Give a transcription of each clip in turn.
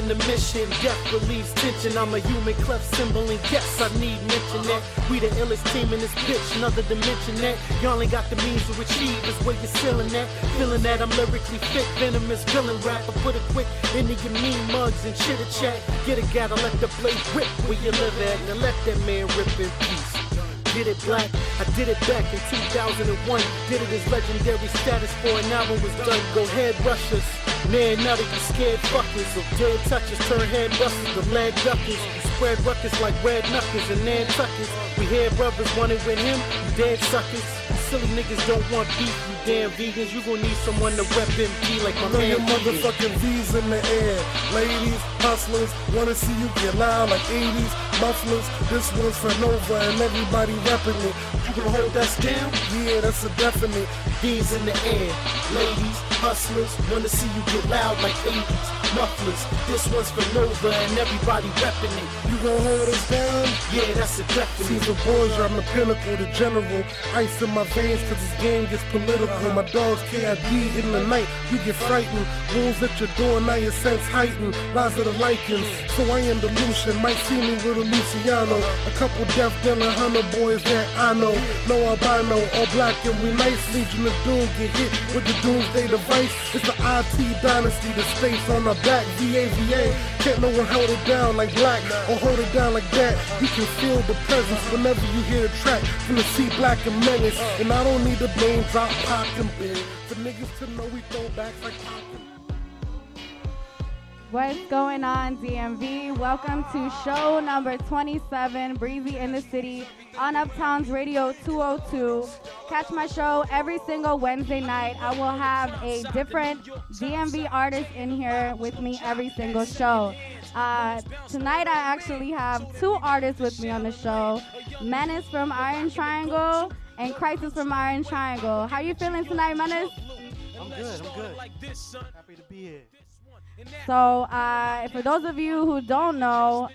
in the mission. Death relieves tension. I'm a human cleft symbol, and yes, I need mention that. We the illest team in this bitch, another dimension that. Y'all ain't got the means to achieve, is where you're ceiling at. Feeling that I'm lyrically fit, venomous villain rap. I put it quick into your mean mugs and chitter chat. Get a gather, let the blade rip where you live at. Now let that man rip in peace. Get it black, I did it back in 2001. Did it as legendary status for an album was done. Go head rushers, man, now that you scared fuckers. So dead touchers turn head busters to lead duckers. You spread ruckus like red knuckles and Nantuckers. We hear brothers wanted with him, you dead suckers. You silly niggas don't want beef, you damn vegans. You gon' need someone to rep MP like my Throw man. your motherfucking V's in the air. Ladies, hustlers, wanna see you get loud like 80s mufflers. This one's for Nova and everybody repping it. You can hold us down? Yeah, that's a definite. V's in the air. Ladies, hustlers, wanna see you get loud like 80s mufflers. This one's for Nova and everybody repping it. You gon' hold us down? Yeah, that's a definite. Caesar Borgia, I'm the pinnacle, the general. Ice in my veins cause this game gets political. My dogs KID in the night, you get frightened. Wolves at your door, now your sense heightened. Lies of the lichens, so I am the Lucian. Might see me with a Luciano. A couple deaf dealing hunter boys that I know. No albino, all black and we nice. Legion of Doom get hit with the doomsday device. It's the IT dynasty, the states on the back. VAVA, can't no one hold it down like black or hold it down like that. You can feel the presence whenever you hear the track from the C Black and Menace. And I don't need the name drop, Pac and Big. For niggas to know we throw backs like Pac and What's going on, DMV? Welcome to show number 27, Breezy in the City, on Uptown's Radio 202. Catch my show every single Wednesday night. I will have a different DMV artist in here with me every single show. Tonight I actually have two artists with me on the show, Menace from Iron Triangle and Crisis from Iron Triangle. How you feeling tonight, Menace? I'm good. Happy to be here. So, for those of you who don't know,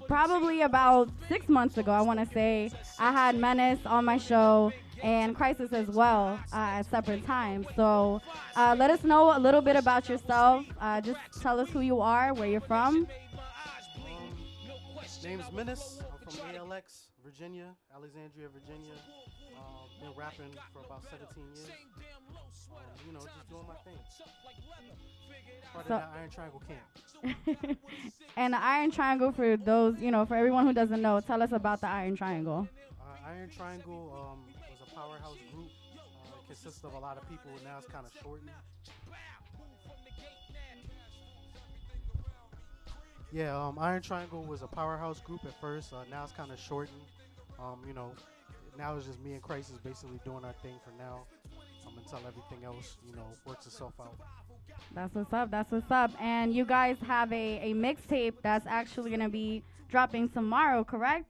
probably about 6 months ago, I want to say, I had Menace on my show and Crisis as well at separate times. So, let us know a little bit about yourself. Just tell us who you are, where you're from. Name's Menace. I'm from ALX, Virginia, Alexandria, Virginia. Been rapping for about 17 years. Just doing my thing. Part of the Iron Triangle camp. And the Iron Triangle, for those, for everyone who doesn't know, tell us about the Iron Triangle. Iron Triangle was a powerhouse group. It consists of a lot of people. Now it's kind of shortened. Yeah, Iron Triangle was a powerhouse group at first. Now it's kind of shortened. Now it's just me and Crisis basically doing our thing for now. Until everything else, works itself out. That's what's up. And you guys have a mixtape that's actually going to be dropping tomorrow, correct?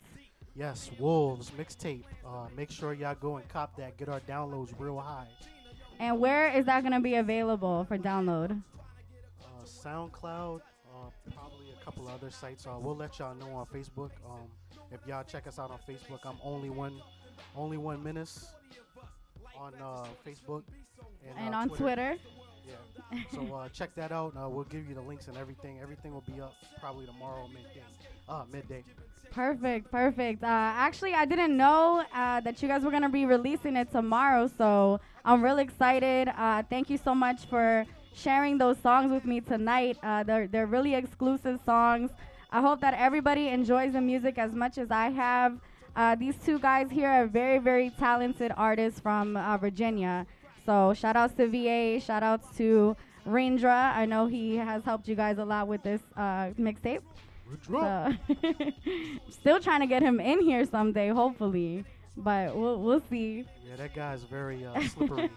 Yes, Wolves mixtape. Make sure y'all go and cop that. Get our downloads real high. And where is that going to be available for download? SoundCloud, probably a couple other sites. We'll let y'all know on Facebook. If y'all check us out on Facebook, I'm only one Menace on Facebook and on Twitter. Yeah. So check that out. We'll give you the links and everything. Everything will be up probably tomorrow midday. Perfect. Actually, I didn't know that you guys were gonna be releasing it tomorrow, so I'm really excited. Thank you so much for sharing those songs with me tonight. They're really exclusive songs. I hope that everybody enjoys the music as much as I have. These two guys here are very, very talented artists from Virginia. So shout outs to VA, shout outs to Rindra. I know he has helped you guys a lot with this mixtape. So still trying to get him in here someday, hopefully. But we'll see. Yeah, that guy's very slippery.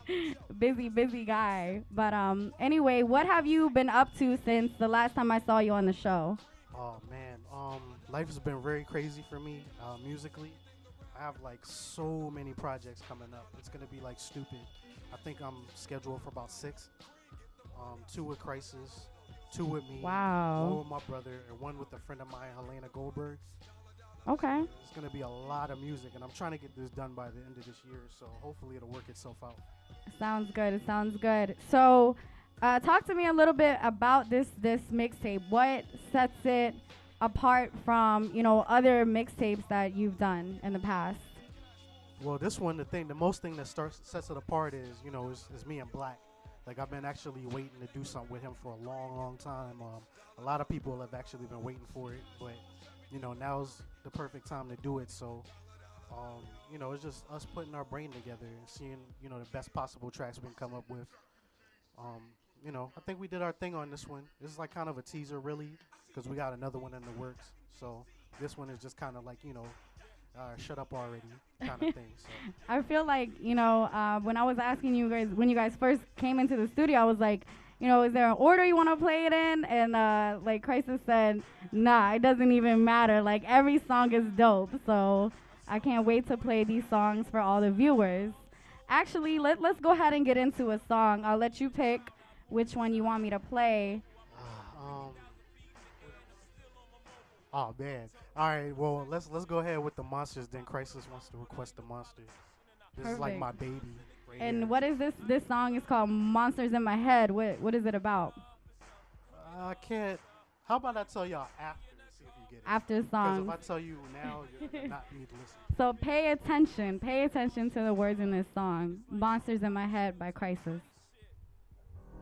busy guy. But anyway, what have you been up to since the last time I saw you on the show? Oh man, life has been very crazy for me musically. I have like so many projects coming up. It's gonna be like stupid. I think I'm scheduled for about 6. 2 with Crisis, 2 with me, wow. 1 with my brother, and 1 with a friend of mine, Helena Goldberg. Okay. It's gonna be a lot of music, and I'm trying to get this done by the end of this year. So hopefully it'll work itself out. Sounds good. So Talk to me a little bit about this mixtape. What sets it apart from other mixtapes that you've done in the past? Well, this one, the most thing that sets it apart is, is me and Black. Like, I've been actually waiting to do something with him for a long, long time. A lot of people have actually been waiting for it, but now's the perfect time to do it. So, it's just us putting our brain together and seeing, the best possible tracks we can come up with. I think we did our thing on this one. This is like kind of a teaser, really, because we got another one in the works. So this one is just kind of like, shut up already kind of thing. So. I feel like, when I was asking you guys, when you guys first came into the studio, I was like, is there an order you want to play it in? And like Crisis said, nah, it doesn't even matter. Like, every song is dope. So I can't wait to play these songs for all the viewers. Actually, let's go ahead and get into a song. I'll let you pick which one you want me to play. Oh man! All right, well let's go ahead with the monsters. Then Crisis wants to request the monsters. This Perfect. is like my baby. Right And here. what is this? This song is called "Monsters in My Head." What is it about? I can't. How about I tell y'all after and see if you get it? After the Because song. if I tell you now, you're gonna not need to listen. So pay attention. Pay attention to the words in this song. "Monsters in My Head" by Crisis.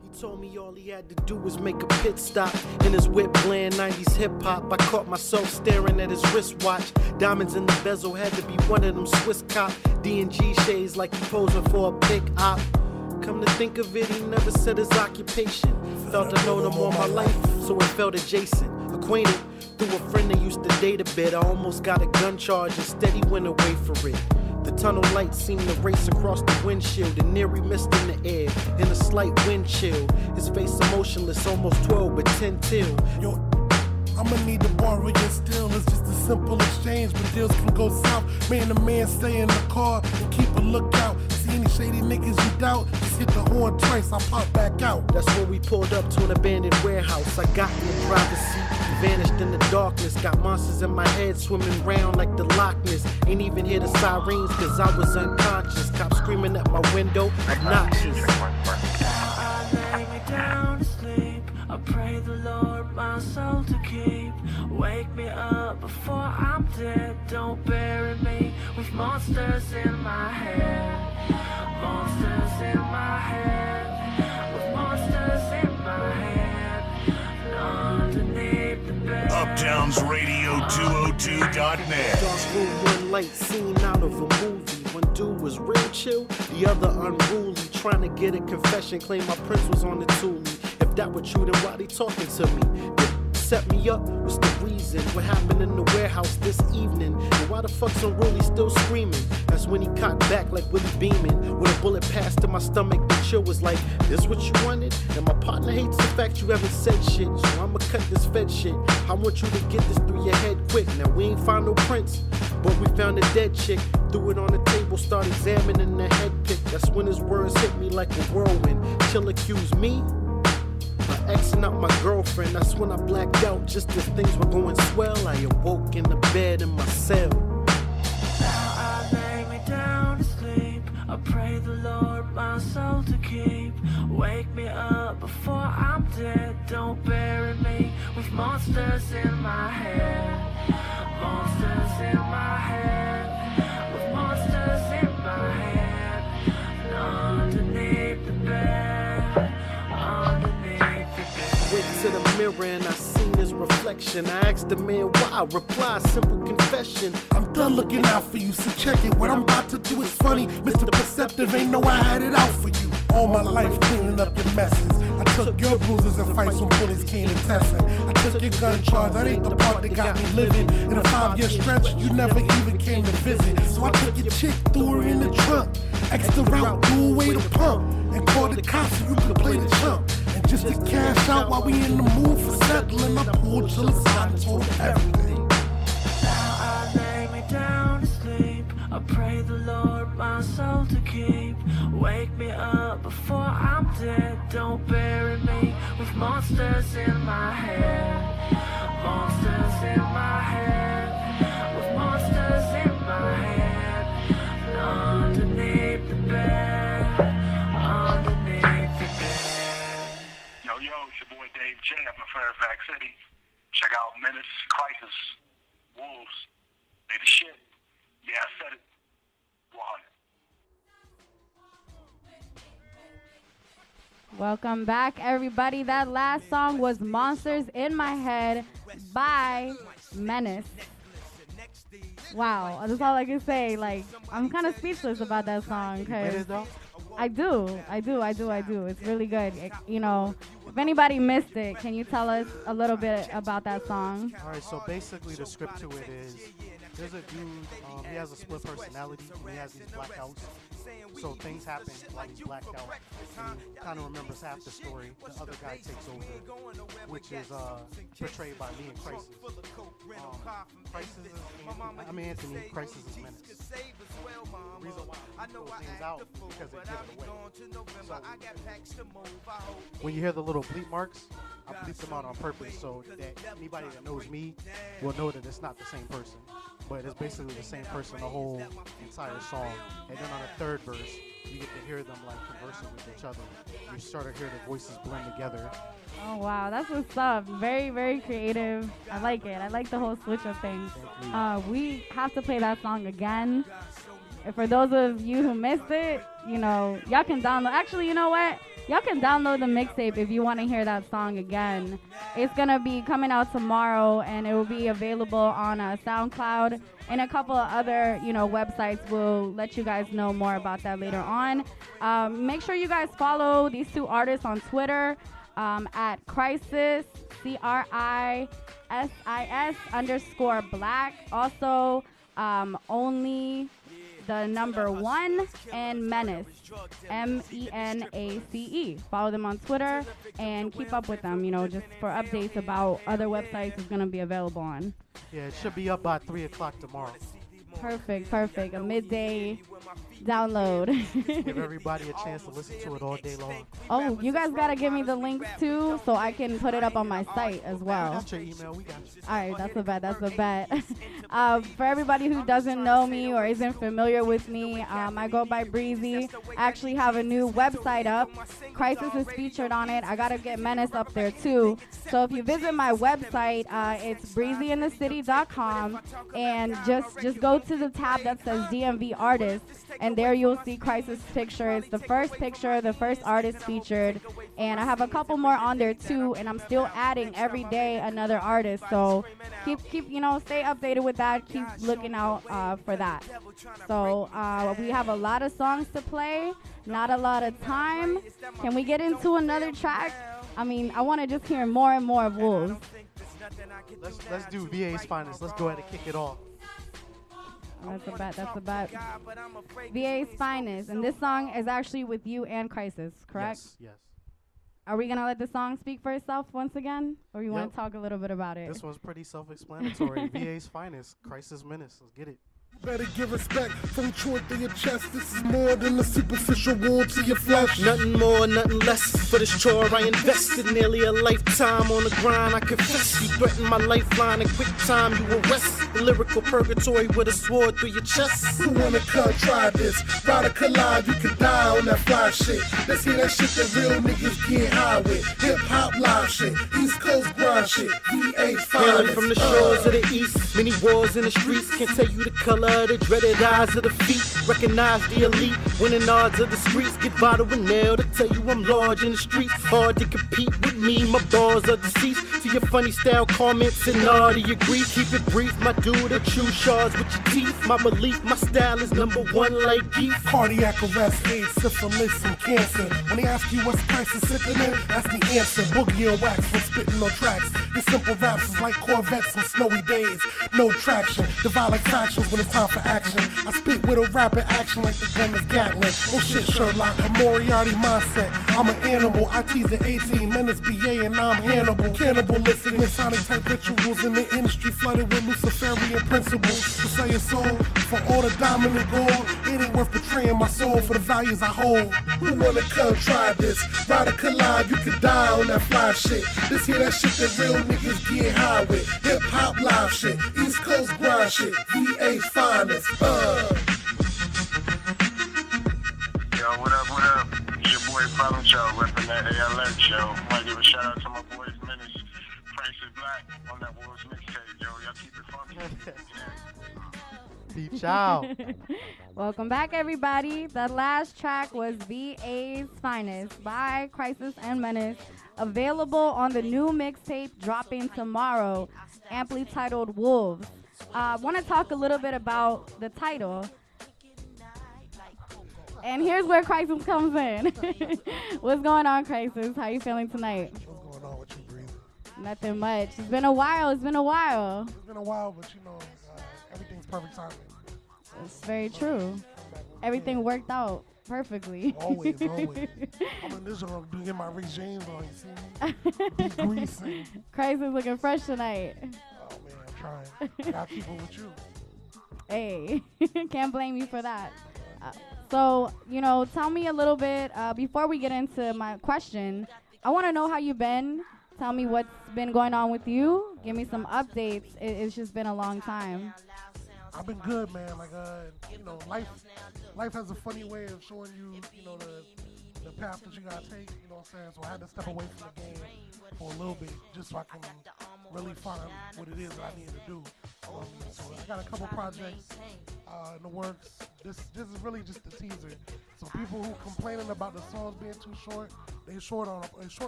He told me all he had to do was make a pit stop in his whip playing 90s hip-hop. I caught myself staring at his wristwatch. Diamonds in the bezel had to be one of them Swiss cop D&G shades like he posing for a pick op. Come to think of it, he never said his occupation. Felt I known him all my life, so it felt adjacent. Acquainted through a friend that used to date a bit. I almost got a gun charge, instead he went away for it. The tunnel lights seemed to race across the windshield, an eerie mist in the air, and a slight wind chill. His face emotionless, almost 12, but 10 till. Yo, I'ma need to borrow your still. It's just a simple exchange, but deals can go south. Man to man, stay in the car and keep a lookout. See any shady niggas you doubt, just hit the horn twice, I'll pop back out. That's when we pulled up to an abandoned warehouse. I got in the driver's seat, vanished in the darkness. Got monsters in my head swimming round like the Loch Ness. Ain't even hear the sirens cause I was unconscious. Cops screaming at my window, obnoxious. I lay me down to sleep. I pray the Lord my soul to keep. Wake me up before I'm dead. Don't bury me with monsters in my head. Monsters in my head. With monsters in my head. Underneath the bed. UptownsRadio202.net. Dark room, one light scene out of a movie. One dude was real chill, the other unruly. Trying to get a confession, claim my prince was on the toolie. If that were true, then why they talking to me? Set me up, what's the reason? What happened in the warehouse this evening? And why the fuck's Unruly still screaming? That's when he cocked back like Willie Beeman. With a bullet passed to my stomach, the chill was like, this what you wanted? And my partner hates the fact you haven't said shit, so I'ma cut this fed shit. I want you to get this through your head quick. Now we ain't find no prints, but we found a dead chick. Threw it on the table, start examining the head pick. That's when his words hit me like a whirlwind. Chill accused me by Xing out my girlfriend. That's when I blacked out, just as things were going swell. I awoke in the bed in my cell. Now I lay me down to sleep. I pray the Lord my soul to keep. Wake me up before I'm dead. Don't bury me with monsters in my head. Monsters in my head. With monsters in my head. Underneath the bed. Underneath the bed. Went to the mirror and I seen his reflection. I asked the man why, reply, simple confession. I'm done looking out for you, so check it. What I'm about to do is funny. Mr. Perceptive ain't know I had it out for you. All my life cleaning up your messes. I took your bruises and fights when bullets came to testing. I took your gun charge, that ain't the part that got me living. In a 5-year stretch, you never even came to visit. So I took your chick, threw her in the trunk. Extra route, threw away the pump. And called the cops so you could play the chump. And just to cash out while we in the mood for settling, I pulled to the side and told her everything. Now I lay me down to sleep. I pray the Lord my soul to keep. Wake me up before I'm dead. Don't bury me with monsters in my head. Monsters in my head. With monsters in my head. Underneath the bed. Underneath the bed. Fairfax City. Check out Menace, Crisis, Wolves. They the shit. Yeah, I said it. 100. Welcome back, everybody. That last song was Monsters in My Head by Menace. Wow, that's all I can say. Like, I'm kind of speechless about that song. Cause I do. It's really good. If anybody missed it, can you tell us a little bit about that song? All right, so basically the script to it is there's a dude, he has a split personality, he has these blackouts. So things happen while he's blacked out. And he kind of remembers half the story. The other guy takes over, which is portrayed by me and Crisis. Anthony, Crisis is Menace. The reason why I throw things out because it gives it away. So when you hear the little bleep marks, I bleep them out on purpose so that anybody that knows me will know that it's not the same person. But it's basically the same person the whole entire song. And then on the third verse, you get to hear them like conversing with each other. You start to hear the voices blend together. Oh, wow. That's what's up. Very, very creative. I like it. I like the whole switch up thing. We have to play that song again. And for those of you who missed it, y'all can download. Actually, you know what? Y'all can download the mixtape if you want to hear that song again. It's going to be coming out tomorrow, and it will be available on SoundCloud and a couple of other, websites. We'll let you guys know more about that later on. Make sure you guys follow these two artists on Twitter at Crisis, CRISIS_black. Also, only the number 1 and Menace, MENACE. Follow them on Twitter and keep up with them, just for updates about other websites it's going to be available on. Yeah, it should be up by 3 o'clock tomorrow. Perfect. A midday download. Give everybody a chance to listen to it all day long. Oh, you guys got to give me the links too so I can put it up on my site as well. That's your email. We got you. All right, that's a bet. For everybody who doesn't know me or isn't familiar with me, I go by Breezy. I actually have a new website up. Crisis is featured on it. I got to get Menace up there too. So if you visit my website, it's breezyinthecity.com, and just go to the tab that says DMV Artists, and there you'll see Crisis' picture. It's the first picture, the first artist featured, and I have a couple more on there too, and I'm still adding every day another artist. So keep stay updated with that. Keep looking out for that. So we have a lot of songs to play, not a lot of time. Can we get into another track? I want to just hear more and more of Wolves. Let's do VA's Finest. Let's go ahead and kick it off. That's a bet. VA's Finest. And this song is actually with you and Crisis, correct? Yes. Are we going to let the song speak for itself once again? Or you want to talk a little bit about it? This one's pretty self-explanatory. VA's Finest, Crisis Menace. Let's get it. Better give respect from truth to your chest. This is more than a superficial wound to your flesh. Nothing more, nothing less. For this chore I invested nearly a lifetime on the grind. I confess you threatened my lifeline. In quick time you arrest the lyrical purgatory with a sword through your chest. Who wanna come try this? Ride a collide, you can die on that fly shit. Let's hear that shit that real niggas get high with. Hip hop live shit, East Coast grind shit. VA Hailing Finest. from the shores of the east, many wars in the streets. Can't tell you the color of the dreaded eyes of the feet. Recognize the elite, winning odds of the streets. Get bottled with nail to tell you I'm large in the streets. Hard to compete with me, my bars are deceased. To your funny style comments and all to your grief. Keep it brief, my dude, the true shards with your teeth. My belief, my style is number 1 like geese. Cardiac arrest, AIDS, syphilis, and cancer. When they ask you what's Crisis sipping in, that's the answer. Boogie and wax from spitting on tracks. Your simple raps is like Corvettes on snowy days. No traction, divide like fractions when it's time for action. I speak with a rapid action like the gun is Gatling. Oh shit, Sherlock, a Moriarty mindset. I'm an animal, I tease at 18 minutes, BA, and I'm Hannibal. Cannibalistic, Masonic type rituals in the industry flooded with Luciferian principles. To sell your soul for all the dominant gold. It ain't worth betraying my soul for the values I hold. Who wanna come try this? Ride a collide, you can die on that fly shit. This here that shit that real niggas get high with. Hip hop live shit, East Coast grind shit, VA Finest. Yo, what up? It's your boy Problem Child repping that ALN show. I want to give a shout out to my boys Menace, on that Wolves mixtape, yo. Y'all keep it funky. Peep out. Welcome back, everybody. The last track was VA's Finest by Crisis and Menace, available on the new mixtape dropping tomorrow, amply titled Wolves. I want to talk a little bit about the title. And here's where Crisis comes in. What's going on, Crisis? How you feeling tonight? What's going on with you, Breezy? Nothing much. It's been a while. It's been a while, but you know, everything's perfect timing. It's very true. Everything worked out perfectly. Always. I'm in this room doing my Rick James on, you see me? Be greasing. Crisis looking fresh tonight. Oh, man, I'm trying. Gotta keep it with you. Hey, can't blame you for that. So, you know, tell me a little bit, before we get into my question, I want to know how you've been. Tell me what's been going on with you. Give me some updates. It's just been a long time. I've been good, man. Like, you know, life has a funny way of showing you, you know, the path that you gotta take. You know what I'm saying? So I had to step away from the game for a little bit, just so I can really find what it is that I need to do. So I got a couple projects in the works. This is really just the teaser. So people who complaining about the songs being too short, they're short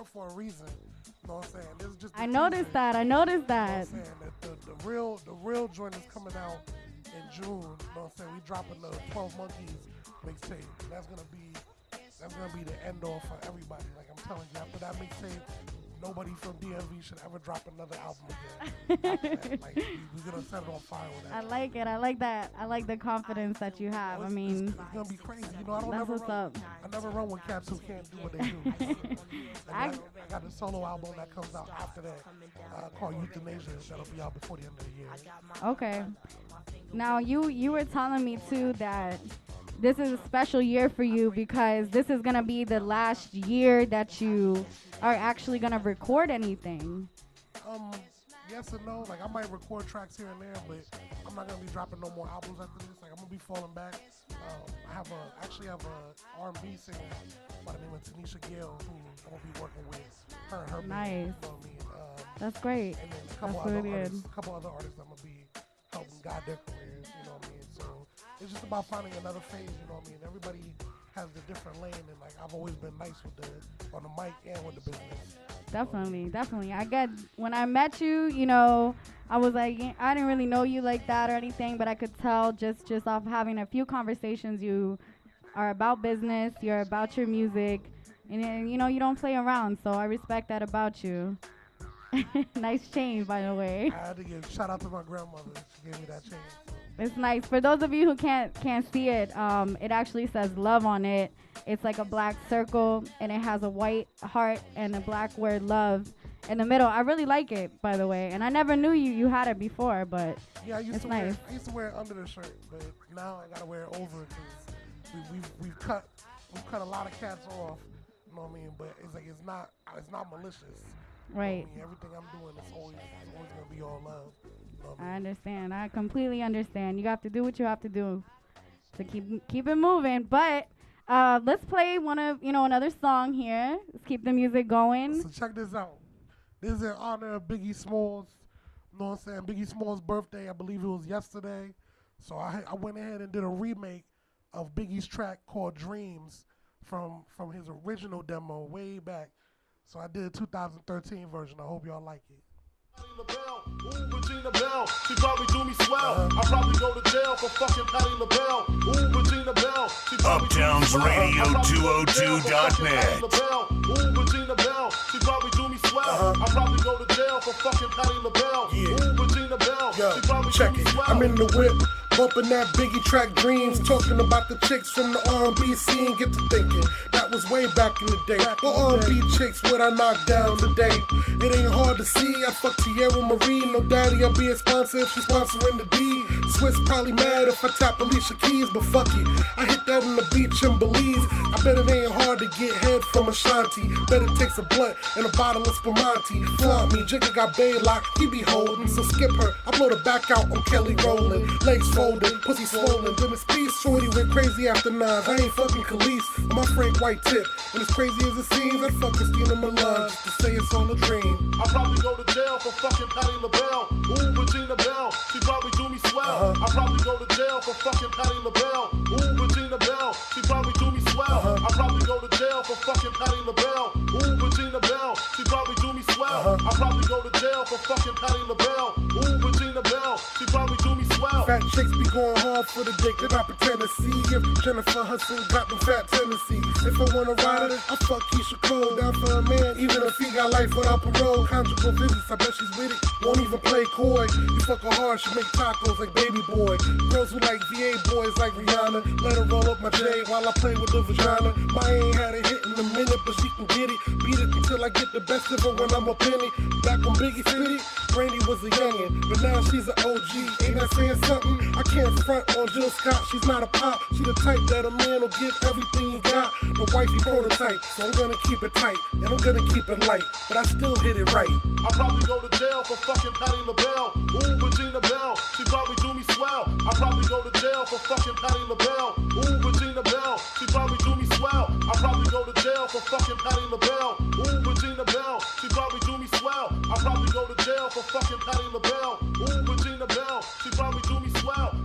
for a reason. You know what I'm saying? This is just. I noticed that. You know what I'm saying? That the real joint is coming out in June. You know what I'm saying? We dropping the 12 Monkeys mixtape. That's gonna be the end all for everybody. Like I'm telling you, after that mixtape, nobody from DMV should ever drop another album again. Like, we're gonna set it on fire with that. I like it. I like that. I like the confidence that you have. It's gonna be crazy. You know, I never run with cats who can't do what they do. I got a solo album that comes out after that called Euthanasia. That'll be out before the end of the year. Okay. Now you were telling me too that this is a special year for you because this is gonna be the last year that you are actually gonna record anything. Yes and no. Like I might record tracks here and there, but I'm not gonna be dropping no more albums after this. Like I'm gonna be falling back. I actually have a R&B singer by the name of Tanisha Gale who I'm gonna be working with. Her nice. Band, you know what I mean? That's great. And then a couple other artists I'm gonna be helping guide their careers. You know what I mean? So it's just about finding another phase. You know what I mean? Everybody has a different lane, and like I've always been nice on the mic and with the business. Definitely. I get when I met you, you know, I was like, I didn't really know you like that or anything, but I could tell just off having a few conversations, you are about business, you're about your music, and you know, you don't play around. So I respect that about you. Nice chain, by the way. I had to give shout out to my grandmother. She gave me that chain. It's nice. For those of you who can't see it, it actually says love on it. It's like a black circle, and it has a white heart and a black word love in the middle. I really like it, by the way. And I never knew you had it before, but yeah, I used nice. I used to wear it under the shirt, but now I gotta wear it over because we've cut a lot of cats off. You know what I mean? But it's like it's not malicious. Right. You know what I mean? Everything I'm doing is always gonna be all love. You know what I understand. I completely understand. You have to do what you have to do to keep it moving. But let's play another song here. Let's keep the music going. So check this out. This is in honor of Biggie Smalls. You know what I'm saying? Biggie Smalls' birthday, I believe it was yesterday. So I went ahead and did a remake of Biggie's track called Dreams from his original demo way back. So I did a 2013 version. I hope y'all like it. Ooh, Regina Bell, she probably do me swell. I probably go to jail for fucking Patti LaBelle. Ooh, Regina Bell, she probably Uptowns Radio 202.net. Ooh, Regina Bell, she probably do me swell. I probably go to jail for fucking Patti LaBelle. Ooh, Regina Bell, she probably check do me it. swell. I'm in the whip, bumping that Biggie track Dreams, talking about the chicks from the R&B scene. Get to thinking, that was way back in the day. What R&B chicks would I knock down today? It ain't hard to see. I fuck Tierra Marie, no daddy, I'll be a sponsor if she's sponsoring the D. Swiss probably mad if I tap Alicia Keys, but fuck it. I hit that on the beach in Belize. I bet it ain't hard to get head from Ashanti. Bet it takes a blunt and a bottle of Spumante. Flaunt me, Jigga got bay lock, he be holding. So skip her, I blow the back out on Kelly rolling. Legs folded, pussy swollen. Then it's peace, shorty went crazy after nines. I ain't fucking Khalees, I'm my Frank White tip. And as crazy as it seems, I'd fuck Christina Milan just to say it's all a dream. I probably go to jail for fucking Patti LaBelle. Ooh, Regina Bell, she probably do me swell. I probably go to jail for fucking Patti LaBelle. Ooh, Regina Bell, she probably do me swell. I probably go to jail for fucking Patti LaBelle. Ooh, Regina Bell, she probably do me swell. I probably go to jail for fucking Patti LaBelle. Ooh, Regina Bell, she probably do me swell. Fat chicks be going hard for the dick, then I pretend to see if Jennifer Hudson got them fat tendencies. If I wanna ride her, I fuck Keisha Cole. Down for a man, even if he got life without parole. Conjugal visits, I bet she's with it. Won't even play coy. You fuck her hard, she make tacos like Baby Boy. Girls who like VA boys like Rihanna. Let her roll up my J while I play with the vagina. My ain't had a hit in a minute, but she can get it. Beat it until I get the best of her when I'm a penny. Back when Biggie City, Brandy was a youngin', but now she's an OG. Ain't that saying something? I can't front on Jill Scott, she's not a pop. She the type that a man will give everything he got. The wifey prototype, so I'm gonna keep it tight, and I'm gonna keep it light, but I still hit it right. I probably go to jail for fucking Patti LaBelle. Ooh, Regina Bell, she probably do me swell. I probably go to jail for fucking Patti LaBelle. Ooh, Regina Bell, she probably do me swell. I probably go to jail for fucking Patti LaBelle. Ooh, Regina Bell, she probably do me swell. I probably go to jail for fucking Patti LaBelle. Ooh, Regina Bell, she probably do me swell.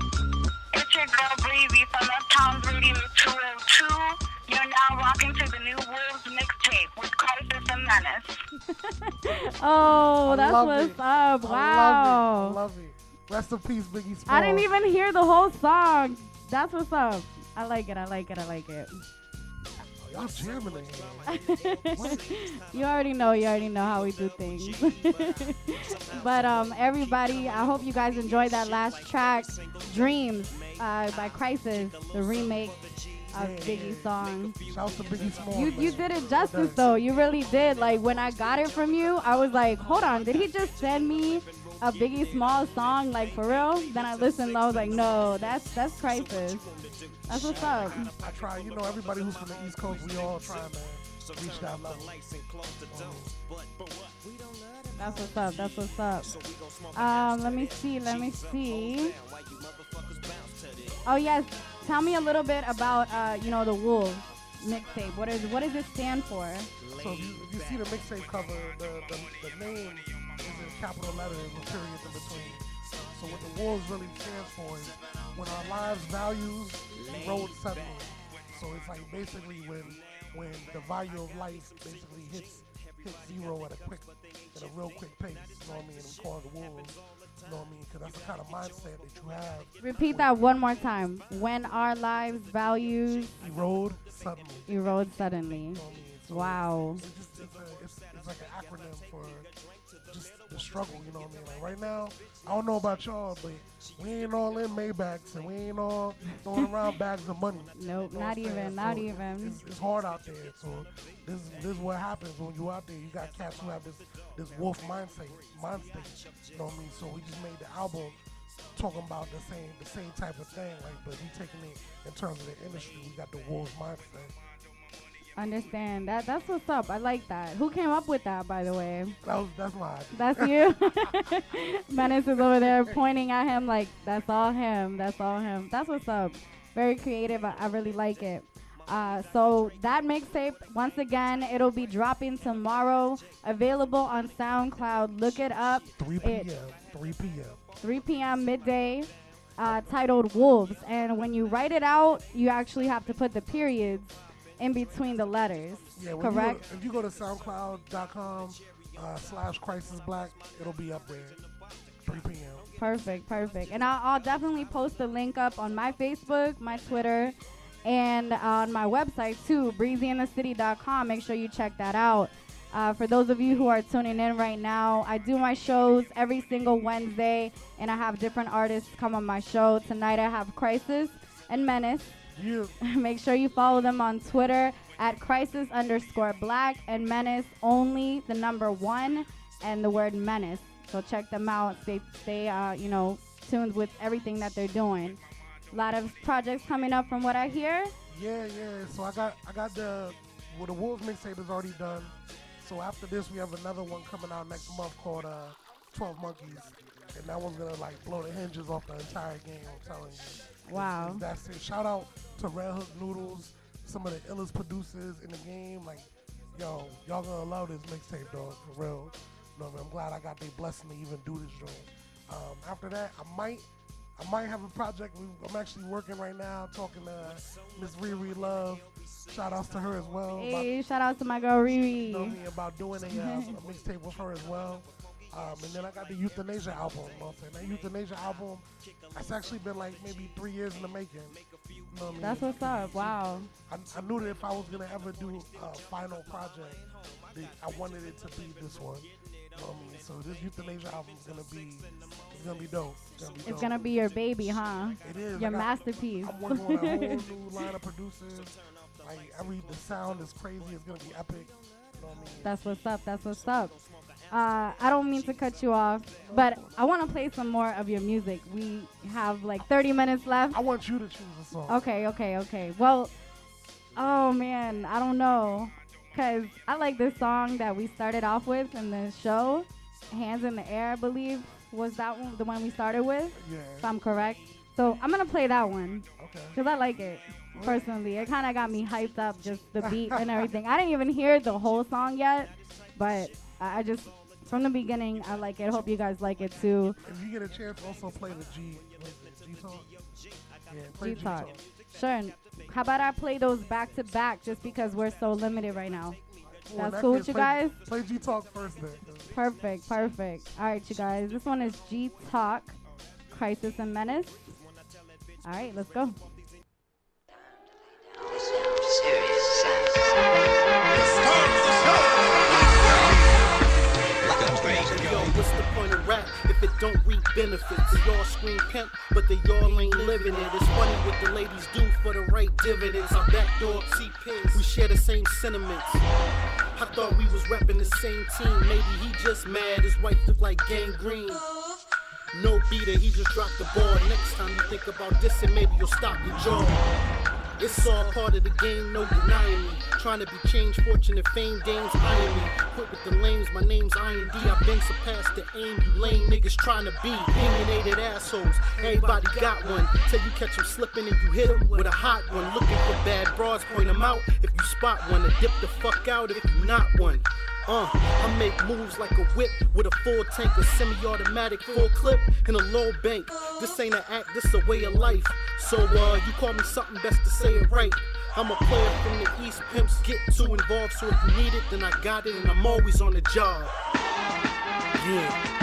It's your girl Breezy from Uptown Radio 202. You're now rocking to the new Wolves mixtape with Crisis and Menace. Oh, that's love what's it. up. I Wow. love it. Rest in peace, Biggie Smalls. I didn't even hear the whole song. That's what's up. I like it. I like it. I like it. Y'all jamming in here. You already know how we do things. But everybody, I hope you guys enjoyed that last track, Dreams, by Crisis, the remake of Biggie's song. Shout out to Biggie Smalls. You did it justice though. You really did. Like when I got it from you, I was like, hold on, did he just send me a Biggie Smalls song, like for real? Then I listened, I was like, no, that's Crisis. That's what's up. I try, everybody who's from the East Coast, we all try, man. Reach that level. That's what's up. That's what's up. Let me see. Oh yes, tell me a little bit about the Wolves mixtape. What does it stand for? So if you see the mixtape cover, the name is in capital letters with periods in between. So what the Wolves really stands for is when our lives' values erode suddenly. So it's like basically when the value of life basically hits zero at a real quick pace. You know what I mean? We call it the Wolves. You know what I mean? Because that's the kind of mindset that you have. Repeat that one more time. When our lives' values erode suddenly. Erode suddenly. You know what I mean? So wow. It's like an acronym for just the struggle, you know what I mean? Like right now, I don't know about y'all, but we ain't all in Maybachs and we ain't all throwing around bags of money. Nope, you know not even, not even. It's hard out there. So this is what happens when you out there. You got cats who have this wolf mindset, you know what I mean? So we just made the album talking about the same type of thing, like, but we taking it in terms of the industry. We got the wolf mindset. Understand that's what's up. I like that. Who came up with that, by the way? That's my idea. That's you. Menace is over there pointing at him like that's all him. That's all him. That's what's up. Very creative. I really like it. So that mixtape, once again, it'll be dropping tomorrow. Available on SoundCloud. Look it up. 3 p.m. 3 p.m. midday. Titled Wolves. And when you write it out, you actually have to put the periods in between the letters. Yeah, correct? If you go to soundcloud.com /crisisblack, it'll be up there. 3 p.m. Perfect. And I'll definitely post the link up on my Facebook, my Twitter, and on my website too, breezyinthecity.com. Make sure you check that out. For those of you who are tuning in right now, I do my shows every single Wednesday, and I have different artists come on my show. Tonight I have Crisis and Menace. Yeah. Make sure you follow them on Twitter at crisis_black and Menace only the number 1 and the word Menace. So check them out. Stay tuned with everything that they're doing. A lot of projects coming up from what I hear. Yeah. So I got the Wolves mixtape is already done. So after this, we have another one coming out next month called 12 Monkeys, and that one's gonna like blow the hinges off the entire game. I'm telling you. Wow. That's it. Shout out to Red Hook Noodles, some of the illest producers in the game. Like, yo, y'all gonna love this mixtape, dog, for real. You know, I'm glad I got their blessing to even do this joint. After that, I might have a project. I'm actually working right now, talking to Miss Riri Love. Shout outs to her as well. Hey, shout out to my girl Riri. You know me about doing a mixtape with her as well. And then I got the Euthanasia album. You know what I'm saying? That Euthanasia album, that's actually been like maybe 3 years in the making. You know what I mean? That's what's up. Wow. I knew that if I was gonna ever do a final project, I wanted it to be this one. You know what I mean? So this Euthanasia album is gonna be dope. It's gonna be your baby, huh? It is. Your masterpiece. I'm working on a whole new line of producers. Like the sound is crazy. It's gonna be epic. You know what I mean? That's what's up. I don't mean to cut you off, but I want to play some more of your music. We have like 30 minutes left. I want you to choose a song. Okay. Well, oh man, I don't know. Because I like this song that we started off with in the show. Hands in the Air, I believe, was that one, the one we started with? Yeah. If I'm correct. So I'm going to play that one. Okay. Because I like it, personally. It kind of got me hyped up, just the beat and everything. I didn't even hear the whole song yet, but I just, from the beginning, I like it. Hope you guys like it too. If you get a chance, also play the G-Talk. Yeah, play G-Talk. G-Talk. Sure. How about I play those back to back just because we're so limited right now? Well, That's cool with you guys? Play G-Talk first then. Perfect. All right, you guys. This one is G-Talk, Crisis and Menace. All right, let's go. Yo, what's the point of rap if it don't reap benefits? They all scream pimp, but they all ain't living it. It's funny what the ladies do for the right dividends. Our backdoor C-Pigs, we share the same sentiments. I thought we was repping the same team. Maybe he just mad, his wife look like gangrene. No beater, he just dropped the ball. Next time you think about dissing, maybe you'll stop your jaw. It's all part of the game, no denying me. Trying to be changed, fortune and fame, games eyeing me. Quit with the lames, my name's IND. I've been surpassed the aim you lame niggas trying to be. Opinionated assholes, everybody got one. Till you catch them slipping and you hit them with a hot one. Looking for bad broads, point them out if you spot one. And dip the fuck out if you not one. I make moves like a whip with a full tank, a semi-automatic full clip, and a low bank. This ain't an act, this a way of life. So you call me something, best to say it right. I'm a player from the East, pimps get too involved. So if you need it, then I got it, and I'm always on the job. Yeah.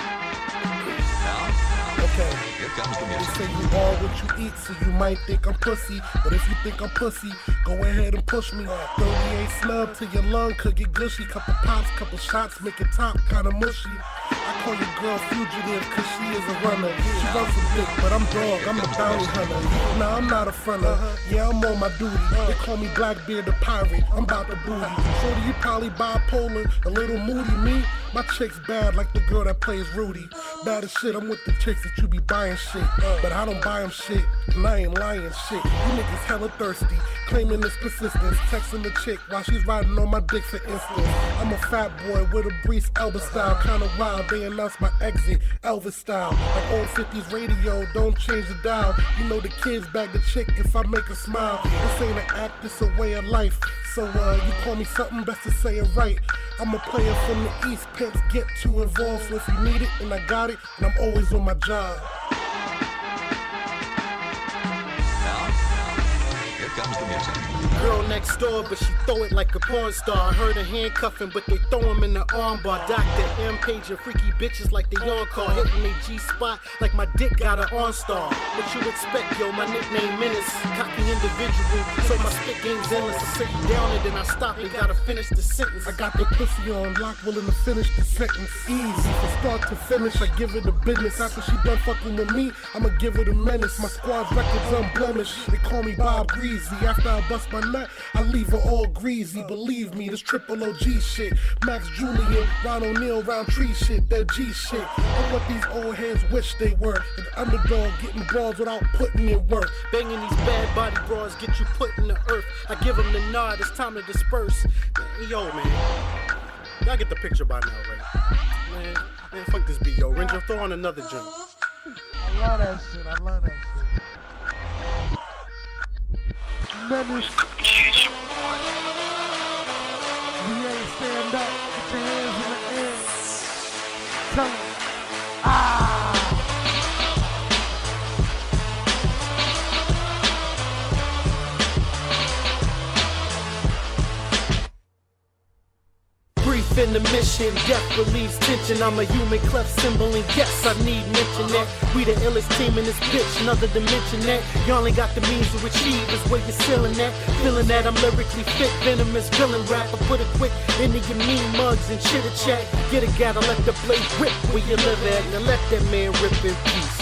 Okay. They say you are what you eat, so you might think I'm pussy. But if you think I'm pussy, go ahead and push me. 38 snub to your lung, could get gushy. Couple pops, couple shots, make it top kinda mushy. I call your girl fugitive, cause she is a runner. She loves some dick, but I'm dog, I'm the bounty hunter. Nah, I'm not a fronter. Yeah, I'm on my duty. They call me Blackbeard the pirate, I'm about the booty. Shorty, you probably bipolar, a little moody. Me, my chick's bad like the girl that plays Rudy. Bad as shit, I'm with the chicks that you be buying shit. But I don't buy them shit, and I ain't lying shit. You niggas hella thirsty, claiming this persistence. Texting the chick while she's riding on my dick for instance. I'm a fat boy with a Breeze Elvis style, kinda wild. They announced my exit, Elvis style. Like old 50s radio, don't change the dial. You know the kids bag the chick if I make her smile. This ain't an act, this a way of life. So you call me something, best to say it right. I'm a player from the East, pimps get too involved. So if you need it, and I got it, and I'm always on my job. Girl next door, but she throw it like a porn star. I heard her handcuffing, but they throw him in the armbar. Dr. M paging freaky bitches like they on call. Hitting they G-spot like my dick got an OnStar. What you expect, yo, my nickname Menace. Cocky individual, so my spit game's endless. I sit you down and then I stop and gotta finish the sentence. I got the pussy on lock, willing to finish the sentence. Easy, from start to finish, I give it a business. After she done fucking with me, I'ma give it a menace. My squad's records unblemished. They call me Bob Breezy. easy. After I bust my nut, I leave her all greasy. Believe me, this triple OG shit. Max Julian, Ron O'Neal, round tree shit, that G shit. I'm what these old heads wish they were. An underdog getting balls without putting in work. Banging these bad body bras get you put in the earth. I give them the nod, it's time to disperse. Yo, man. Y'all get the picture by now, right? Man, fuck this beat, yo. Ranger, throw on another joint. I love that shit. Menace. VA, stand up. Put your hands in the air. Tell 'em. In the mission, death relieves tension. I'm a human cleft symbol, and yes, I need mention that. We the illest team in this bitch, another dimension that. Y'all ain't got the means to achieve, is where you're sealing that. Feeling that I'm lyrically fit, venomous villain rap. I put it quick into your mean mugs and chitter chat. Get a gather, let the blade rip where you live at. Now let that man rip in peace.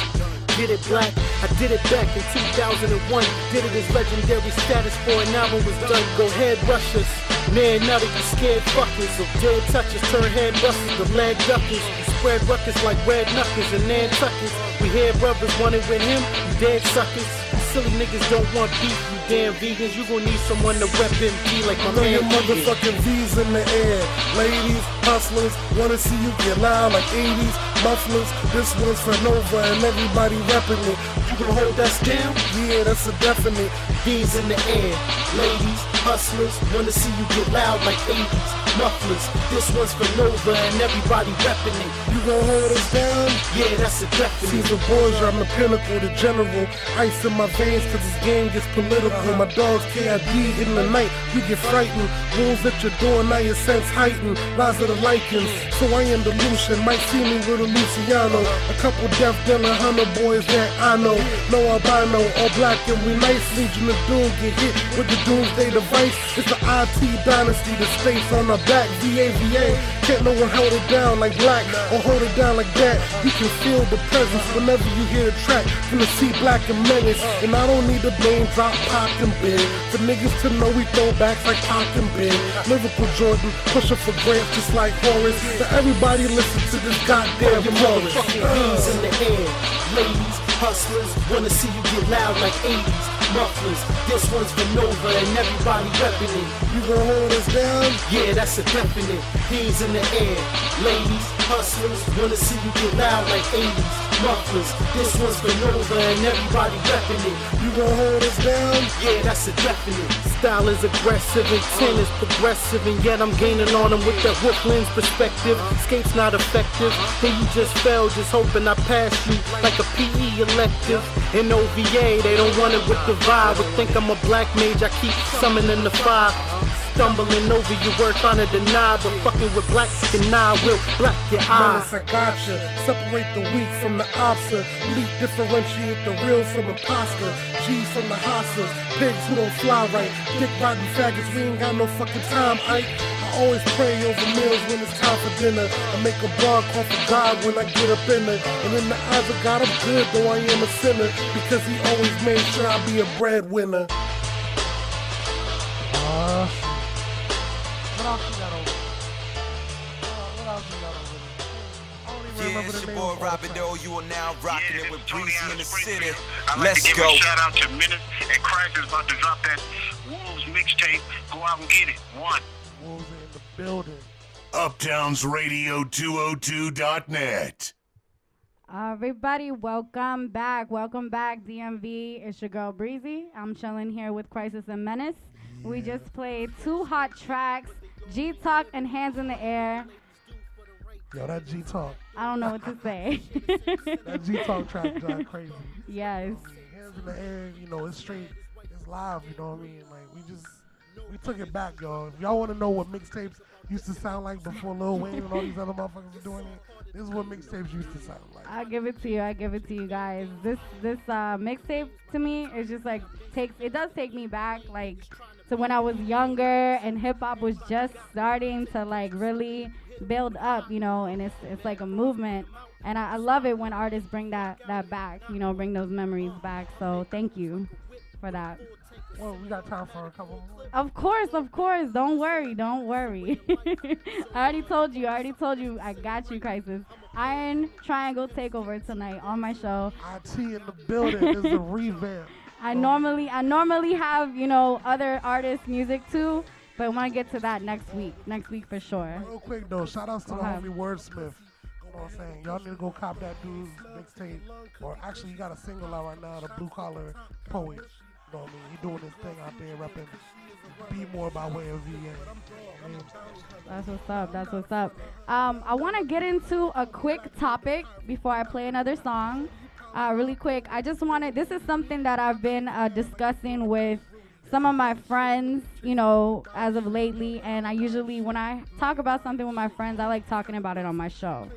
Get it black, I did it back in 2001. Did it as legendary status for an album was done. Go ahead, rush us. Man, now that you scared fuckers. So dead touches, turn head busters, the leg duckers. You spread ruckus like red knuckles and Nantuckers. We hear brothers wanted with him, you dead suckers. You silly niggas don't want beef, you damn vegans. You gon' need someone to rep MD like my Throw man your Vegan. motherfucking V's in the air. Ladies, hustlers, wanna see you get loud like 80s. Mufflers, this one's for Nova and everybody repping it. You gon' hold us down? Yeah, that's a definite. V's in the air. Ladies, hustlers, wanna see you get loud like 80s. Mufflers, this one's for Nova and everybody repping it. You gon' hold us down? Yeah, that's a definite. Caesar Borgia, I'm the pinnacle, the general. Ice in my veins cause this game gets political. My dogs KID in the night, you get frightened. Wolves at your door, now your sense heightened. Rise of the lichens, so I am the Lucian. Might see me with a Luciano. A couple deaf dealing hunter boys that I know. No albino, all black and we nice. Legion of Doom get hit with the doomsday device. It's the IT dynasty, the states on our back. VAVA, can't no one hold it down like black or hold it down like that. You can feel the presence whenever you hear the track from the C Black and Menace. And I don't need a name drop, Pac and Big. For niggas to know we throw backs like Pac and Big. Lyrical Jordan, pushing for grants just like Horace. So everybody listen to this goddamn chorus. Hands in the air, ladies, hustlers, wanna see you get loud like 80s. Mufflers, this one's for Nova and everybody repping it. You gon' hold us down? Yeah, that's a definite. Hands in the air, ladies, hustlers, wanna see you get loud like 80s. Mufflers, this one's for Nova and everybody repping it. You gon' hold us down? Yeah, that's a definite. Style is aggressive, intent is progressive, and yet I'm gaining on them with that Brooklyn's perspective. Escape's not effective, then you just fell, just hoping I pass you like a PE elective. In OVA, they don't want it with the vibe, but think I'm a black mage, I keep summoning the fire. Stumbling over your word, trying to deny, but fucking with black and I will black your eyes. Menace, I gotcha. Separate the weak from the opsa. Elite differentiate the real from imposter. G's from the hostas. Pigs who don't fly right. Dick rotten faggots, we ain't got no fucking time, Ike. I always pray over meals when it's time for dinner. I make a blog call for God when I get up in it. And in the eyes of God, I'm good, though I am a sinner. Because he always made sure I be a breadwinner. What else you got over there? What else you got over there? I don't even remember the name boy of the Rapido, you are now rocking it with Breezy in the city. I'd like Let's to give go. a shout out to Menace and Christ is about to drop that Wolves mixtape. Go out and get it. One. Wolves are in the building. UptownsRadio202.net. Everybody, welcome back. Welcome back, DMV. It's your girl Breezy. I'm chilling here with Crisis and Menace. Yeah. We just played two hot tracks, G-Talk and Hands in the Air. Yo, that G-Talk. I don't know what to say. That G-Talk track got crazy. Yes. Hands in the Air, you know, it's straight, it's live, you know what I mean? Like, we took it back, y'all. If y'all want to know what mixtapes used to sound like before Lil Wayne and all these other motherfuckers were doing it, this is what mixtapes used to sound like. I'll give it to you. I give it to you guys. This mixtape to me is just like it does take me back like to when I was younger and hip hop was just starting to like really build up, you know, and it's like a movement. And I love it when artists bring that back, you know, bring those memories back. So thank you for that. Well, we got time for a couple more. Of course, of course. Don't worry, don't worry. I already told you. I already told you. I got you, Crisis. Iron Triangle Takeover tonight on my show. IT in the building. This is a revamp. I normally have, you know, other artists' music too, but I want to get to that next week. Next week for sure. Real quick though, shout outs to the homie Wordsmith. You know what I'm saying? Y'all need to go cop that dude's mixtape. Or actually, he got a single out right now, the Blue Collar Poet. You know what I mean? He doing his thing out there, repping Be More by way of VA. You know That's what's up. That's what's up. I want to get into a quick topic before I play another song. Really quick. I just wanted, this is something that I've been discussing with some of my friends, you know, as of lately. And I usually, when I talk about something with my friends, I like talking about it on my show.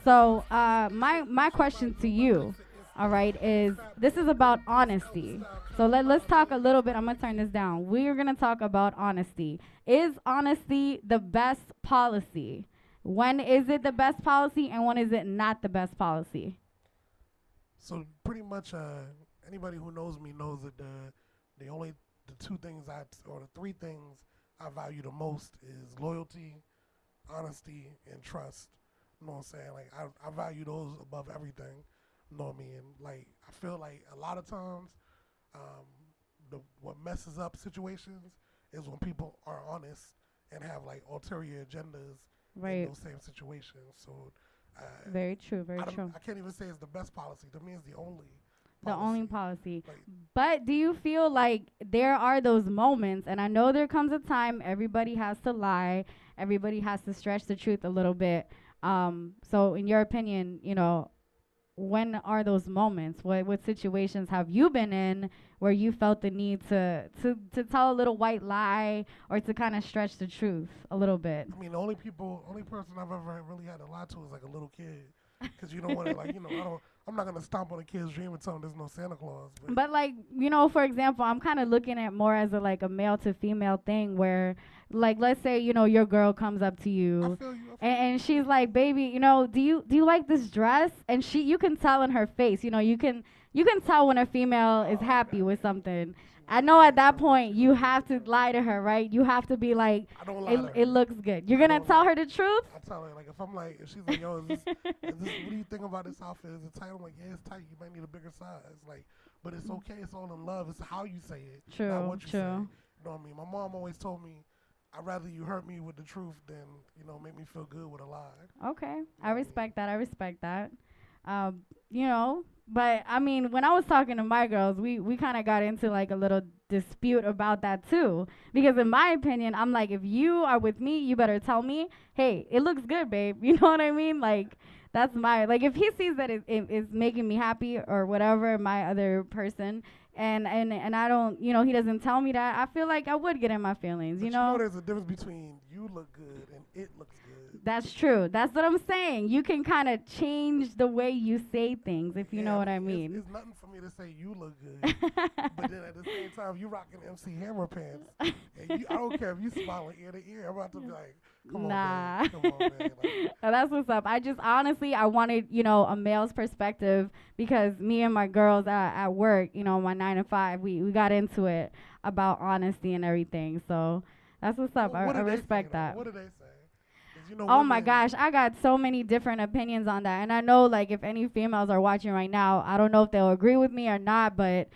So my question to you, all right, is this is about honesty. So let's talk a little bit. I'm going to turn this down. We're going to talk about honesty. Is honesty the best policy? When is it the best policy and when is it not the best policy? So pretty much anybody who knows me knows that the two things or the three things I value the most is loyalty, honesty, and trust. You know what I'm saying? Like I value those above everything. You know what I mean? Like I feel like a lot of times what messes up situations is when people are honest and have like ulterior agendas in those same situations. So very true, very true. I can't even say it's the best policy. To me, it's the only policy. The only policy. Like, but do you feel like there are those moments, and I know there comes a time everybody has to lie, everybody has to stretch the truth a little bit. So in your opinion, you know, when are those moments? What situations have you been in where you felt the need to tell a little white lie or to kind of stretch the truth a little bit? I mean, the only person I've ever really had to lie to is like a little kid, because you don't want to, like, you know, I'm not gonna stomp on a kid's dream and tell him there's no Santa Claus. But like, you know, for example, I'm kind of looking at more as a male to female thing where, like, let's say, you know, your girl comes up to you, and she's like, baby, you know, do you like this dress? And you can tell in her face, you know, you can tell when a female is happy with something. I know at that point you have to lie to her, right? You have to be like, it looks good. You're gonna tell her the truth? I tell her, like, if she's like, yo, what do you think about this outfit? Is it tight? I'm like, yeah, it's tight. You might need a bigger size. Like, but it's okay. It's all in love. It's how you say it, not what you say. You know what I mean? My mom always told me, I'd rather you hurt me with the truth than, you know, make me feel good with a lie. Okay, I respect that. I respect that. You know, but I mean, when I was talking to my girls, we kind of got into like a little dispute about that too. Because in my opinion, I'm like, if you are with me, you better tell me, hey, it looks good, babe. You know what I mean? Like, that's like, if he sees that it's making me happy or whatever, my other person, and I don't, you know, he doesn't tell me that, I feel like I would get in my feelings, but you know? There's a difference between you look good and it looks good. That's true. That's what I'm saying. You can kind of change the way you say things, if you know what I mean. It's nothing for me to say you look good, but then at the same time, you rocking MC Hammer pants, and I don't care if you smiling ear to ear. I'm about to be like, come on, man. Come on, man. Like, that's what's up. I wanted, you know, a male's perspective, because me and my girls at work, you know, my 9 to 5, we got into it about honesty and everything. So that's what's up. I respect that. What do they say? You know, oh my gosh, I got so many different opinions on that. And I know, like, if any females are watching right now, I don't know if they'll agree with me or not, but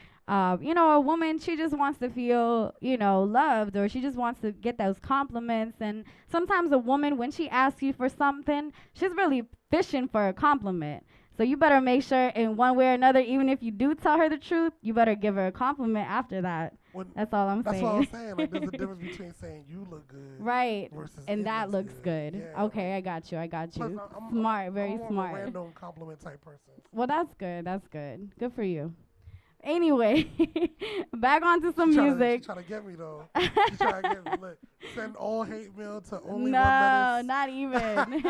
you know, a woman, she just wants to feel, you know, loved, or she just wants to get those compliments. And sometimes a woman, when she asks you for something, she's really fishing for a compliment. So you better make sure in one way or another, even if you do tell her the truth, you better give her a compliment after that. That's all I'm saying. That's what I'm saying. Like, there's a difference between saying you look good, right, versus and that looks good. Yeah, okay, I got you. Plus, smart, very I'm smart. a random compliment type person. Well, that's good. That's good. Good for you. Anyway, back onto some music. She's trying to get me, though. She's trying to get me. Look, send all hate mail to only no, 1 minute. not even.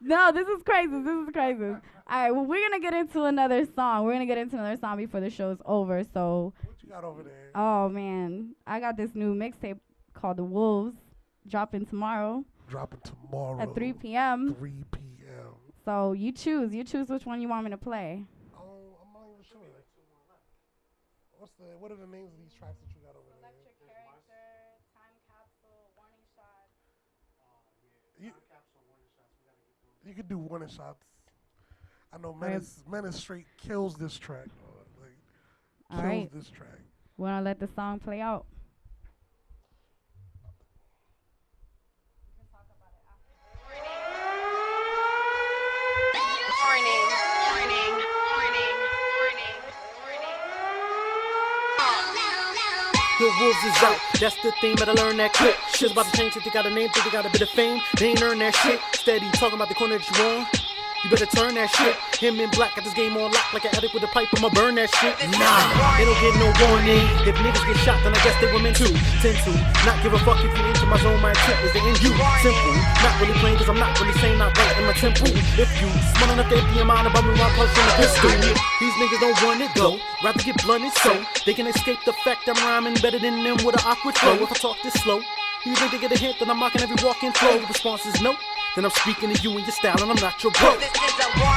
No, this is crazy. This is crazy. All right, well, we're going to get into another song. We're going to get into another song before the show's over. So, what you got over there? Oh, man. I got this new mixtape called The Wolves, dropping tomorrow. Dropping tomorrow. At 3 p.m. 3 p.m. So, you choose. You choose which one you want me to play. What are the names of these tracks that you got over there? Electric Character, Time Capsule, Warning Shots. You could do warning shots. I know Menace straight kills this track. All Kills right. this track. Wanna let the song play out? The wolves is out, that's the thing, better learn that quick. Shit's about to change, if they got a name, think they got a bit of fame. They ain't earn that shit, steady talking about the corner that you on. You better turn that shit. Him in black, got this game on lock like an addict with a pipe, I'ma burn that shit. Nah, they don't get no warning. If niggas get shot, then I guess they were meant to. Tend to not give a fuck if you enter my zone, my intent is to end you. Simple, not really playing cause I'm not really saying not right in my temple. If you smart enough to empty your mind about me while punching a pistol. These niggas don't want it though, rather get blunted so they can escape the fact I'm rhyming better than them with an awkward flow. If I talk this slow, you think they get a hint that I'm mocking every walking flow? The response is no. Then I'm speaking to you and your style and I'm not your bro.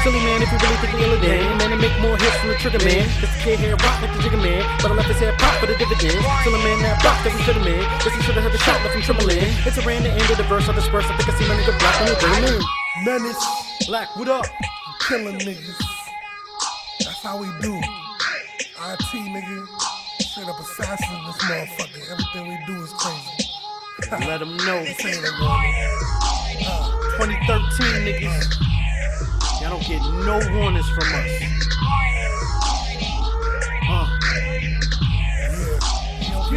Silly man, if you really think you're ill damn, man, and make more hits from the trigger man. Cause the kid hair rock like the jigger man, but I left his head pop for the dividend. Silly man, that box cause he should've man. Guess he should've had the shot left him trembling. It's around the end of the verse, I disperse. I think I see my nigga black when we bring him in. Menace, Black, what up? killing niggas. That's how we do. IT, nigga. Straight up assassin this motherfucker. Everything we do is crazy. Let them know. Say that, man. 2013 niggas. Y'all don't get no warnings from us.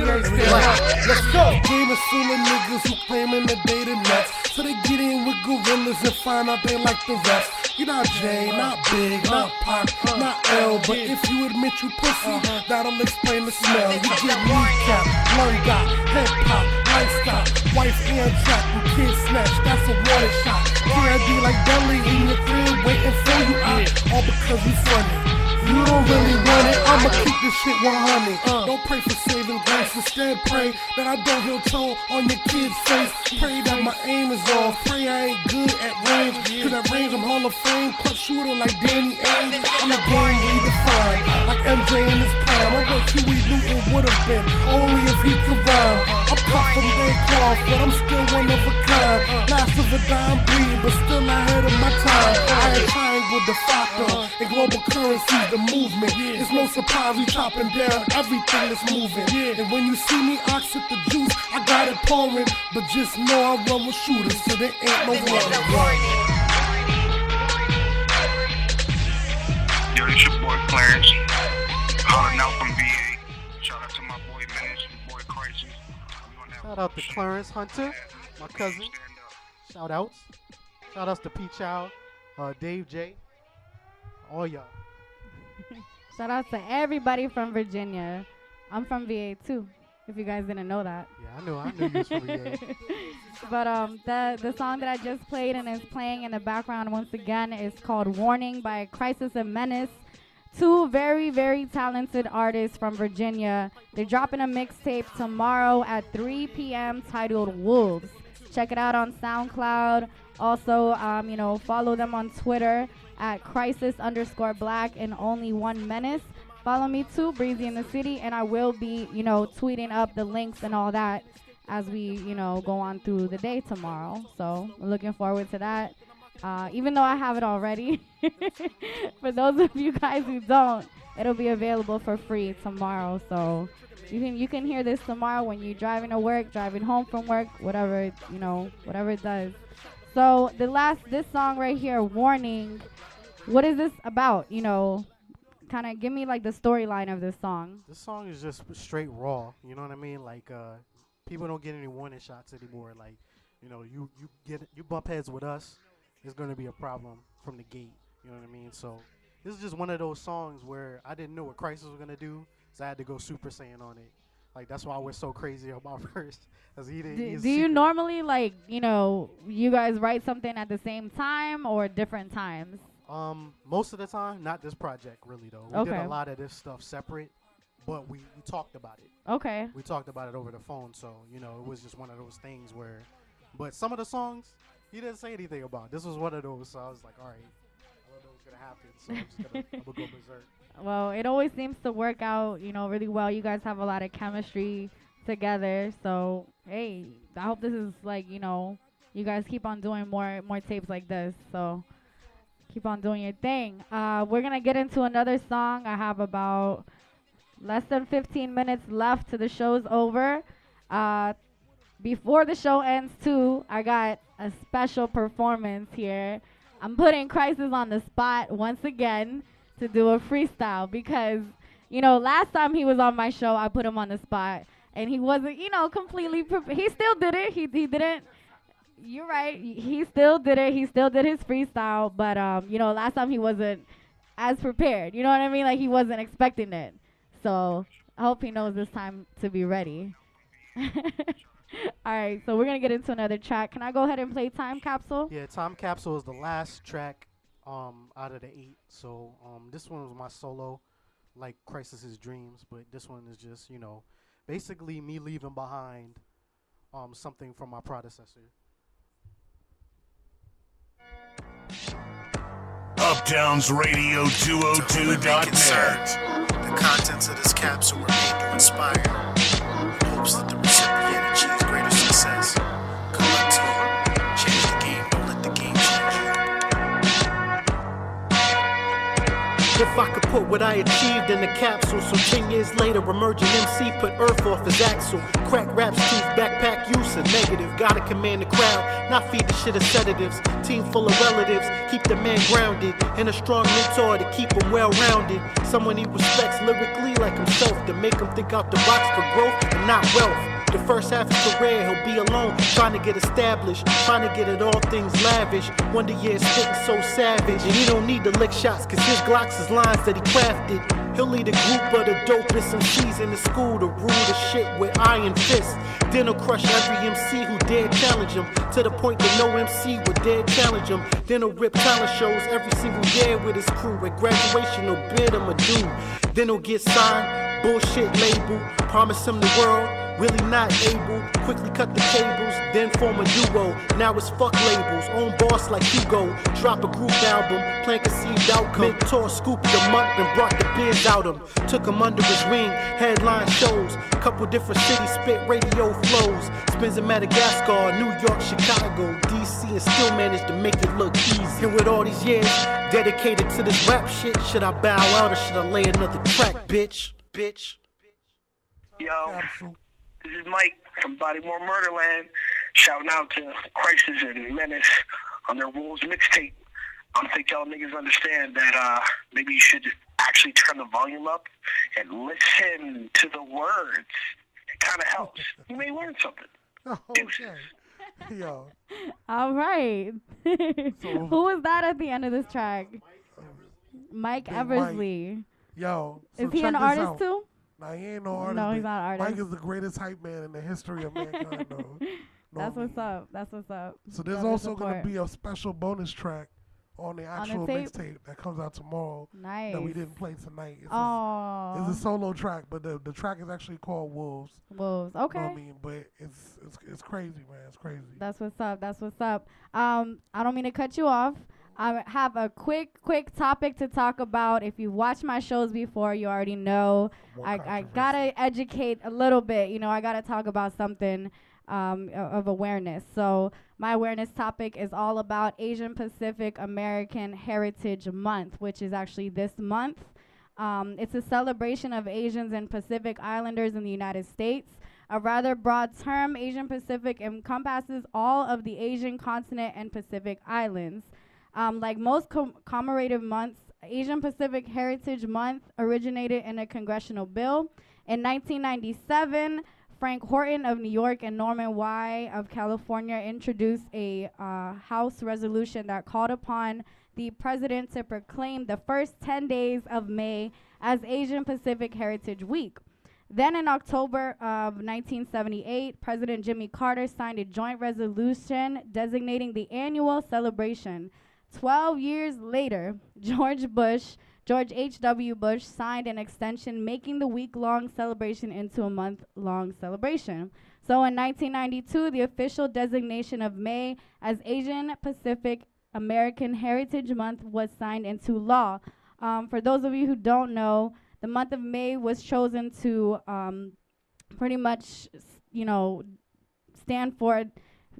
Let's go. The game is full of niggas who claiming that they the nuts. So they get in with gorillas and find out they like the rest. You're not J, not Big, not Pac, not L. But if you admit you pussy, that'll explain the smell. You get kneecap, lung got, head pop, lifestyle, wife and track, and kid snatch. That's a warning shot. KID like Deli in your crib waiting for you out. All because you funny. You don't really want it, I'ma keep this shit 100. Don't pray for saving grace, instead pray that I don't heel toe on your kid's face. Pray that my aim is off, pray I ain't good at range. Cause at range I'm Hall of Fame, clutch shooter like Danny Ainge. I'm a game redefined, like MJ in his prime. I'm what Huey Newton would've been, only if he could rhyme. I'm cut from Ray Cloth, but I'm still one of a kind. Last of a dime breed, but still ahead of my time. I ain't triangle de facto, and global currencies the movement. It's no surprise we chopping down everything that's moving. And when you see me ox at the juice, I got it pouring. But just know I run with shooters, so there ain't no warning. Yo, it's your boy Clarence. Hollering out from VA. Shout out to my boy Menace, my boy Crisis. Shout out to Clarence Hunter, my cousin. Shout outs. Shout outs to P. Chow, Dave J. All y'all. Shout out to everybody from Virginia. I'm from VA too, if you guys didn't know that. Yeah, I knew you was from VA. But the song that I just played and is playing in the background once again is called Warning by Crisis and Menace. Two very, very talented artists from Virginia. They're dropping a mixtape tomorrow at 3 p.m. titled Wolves. Check it out on SoundCloud. Also, follow them on Twitter at crisis_black and only one menace. Follow me too, Breezy in the City, and I will be, tweeting up the links and all that as we, go on through the day tomorrow. So looking forward to that. Even though I have it already, for those of you guys who don't, it'll be available for free tomorrow. So you can hear this tomorrow when you're driving to work, driving home from work, whatever it does. So this song right here, Warning. What is this about? Kind of give me like the storyline of this song. This song is just straight raw. You know what I mean? Like people don't get any warning shots anymore. Like you bump heads with us, it's gonna be a problem from the gate. You know what I mean? So this is just one of those songs where I didn't know what Crisis was gonna do, so I had to go Super Saiyan on it. Like that's why I was so crazy about first, as he didn't. Do you normally you guys write something at the same time or different times? Most of the time, not this project really though. We did a lot of this stuff separate, but we talked about it. Okay. We talked about it over the phone, so it was just one of those things where. But some of the songs he didn't say anything about. This was one of those, so I was like, all right, I don't know what's gonna happen. So I'm gonna go berserk. Well, it always seems to work out, really well. You guys have a lot of chemistry together. So, hey, I hope this is like, you guys keep on doing more tapes like this. So, keep on doing your thing. We're going to get into another song. I have about less than 15 minutes left to the show's over. Before the show ends, too, I got a special performance here. I'm putting Crisis on the spot once again to do a freestyle because, last time he was on my show, I put him on the spot and he wasn't, completely prepared. He still did it. He didn't. You're right. He still did it. He still did his freestyle, but last time he wasn't as prepared. You know what I mean? Like he wasn't expecting it. So I hope he knows this time to be ready. All right, so we're gonna get into another track. Can I go ahead and play Time Capsule? Yeah, Time Capsule is the last track out of the 8. So this one was my solo, like Crisis's Dreams, but this one is just basically me leaving behind something from my predecessor. Uptown's Radio 202.net. The contents of this capsule were made to inspire in hopes that the recipient achieves greater success. Good luck to you. Change the game, don't let the game change you. If I could put what I achieved in the capsule, so 10 years later, emerging MC put Earth off his axle. Crack raps, choose backpack use a negative. Gotta command the crowd, not feed the shit of sedatives. Team full of relatives, keep the man grounded. And a strong mentor to keep him well-rounded. Someone he respects lyrically like himself, to make him think out the box for growth and not wealth. The first half of his career, he'll be alone, trying to get established, trying to get it all things lavish. Wonder Years spitting so savage, and he don't need to lick shots, cause his Glocks is lines that he crafted. He'll lead a group of the dopest MCs in the school to rule the shit with iron fists. Then he'll crush every MC who dare challenge him, to the point that no MC would dare challenge him. Then he'll rip talent shows every single year with his crew. At graduation, he'll bid him adieu. Then he'll get signed, bullshit label, promise him the world. Really not able, quickly cut the cables, then form a duo. Now it's fuck labels, own boss like Hugo. Drop a group album, plant conceived outcome. Mentor scooped him up and brought the biz out him. Took him under his wing, headline shows. Couple different cities, spit radio flows. Spins in Madagascar, New York, Chicago, DC, and still managed to make it look easy. And with all these years dedicated to this rap shit, should I bow out or should I lay another track, bitch? Yo. This is Mike from Bodymore Murderland, shouting out to Crisis and Menace on their Wolves mixtape. I don't think y'all niggas understand that maybe you should actually turn the volume up and listen to the words. It kind of helps. You may learn something. Okay. Yo. All right. So, who was that at the end of this track? Mike Eversley. Mike. Yo. So is he an artist out. too? Nah, he ain't no artist. No, he's not an artist. Mike is the greatest hype man in the history of mankind, though. That's what's up. That's what's up. So there's also going to be a special bonus track on the actual mixtape that comes out tomorrow. Nice. That we didn't play tonight. It's a solo track, but the track is actually called Wolves. Wolves. Okay. You know what I mean? But it's crazy, man. It's crazy. That's what's up. That's what's up. I don't mean to cut you off. I have a quick topic to talk about. If you've watched my shows before, you already know. I gotta educate a little bit. I gotta talk about something of awareness. So my awareness topic is all about Asian Pacific American Heritage Month, which is actually this month. It's a celebration of Asians and Pacific Islanders in the United States. A rather broad term, Asian Pacific encompasses all of the Asian continent and Pacific Islands. Like most commemorative months, Asian Pacific Heritage Month originated in a congressional bill. In 1997, Frank Horton of New York and Norman Y. of California introduced a House resolution that called upon the president to proclaim the first 10 days of May as Asian Pacific Heritage Week. Then in October of 1978, President Jimmy Carter signed a joint resolution designating the annual celebration. 12 years later, George H.W. Bush signed an extension making the week-long celebration into a month-long celebration. So in 1992, the official designation of May as Asian Pacific American Heritage Month was signed into law. For those of you who don't know, the month of May was chosen to pretty much, you know, stand for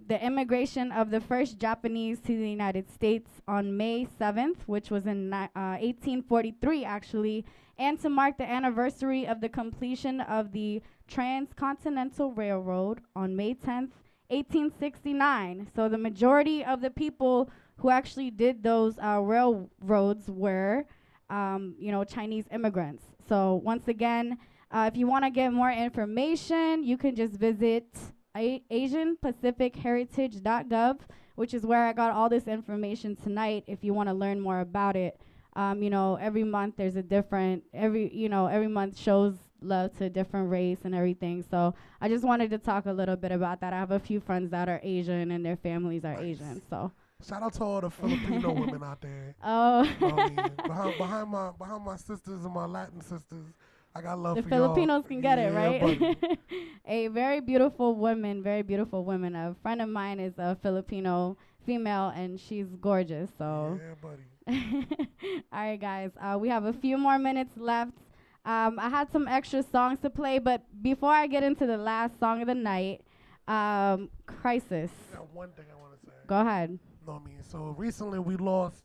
the immigration of the first Japanese to the United States on May 7th, which was in 1843 actually, and to mark the anniversary of the completion of the Transcontinental Railroad on May 10th, 1869. So the majority of the people who actually did those railroads were, Chinese immigrants. So once again, if you want to get more information, you can just visit AsianPacificHeritage.gov, which is where I got all this information tonight. If you want to learn more about it, every month there's a different every month shows love to a different race and everything. So I just wanted to talk a little bit about that. I have a few friends that are Asian and their families are Asian. So shout out to all the Filipino women out there. Oh, You know what I mean? behind my sisters and my Latin sisters, I got love the for Filipinos y'all. can get it, right? Buddy. A very beautiful woman, very beautiful woman. A friend of mine is a Filipino female, and she's gorgeous. So, yeah, buddy. all right, guys, we have a few more minutes left. I had some extra songs to play, but before I get into the last song of the night, Crisis. I got one thing I want to say. Go ahead. You know what I mean? So recently we lost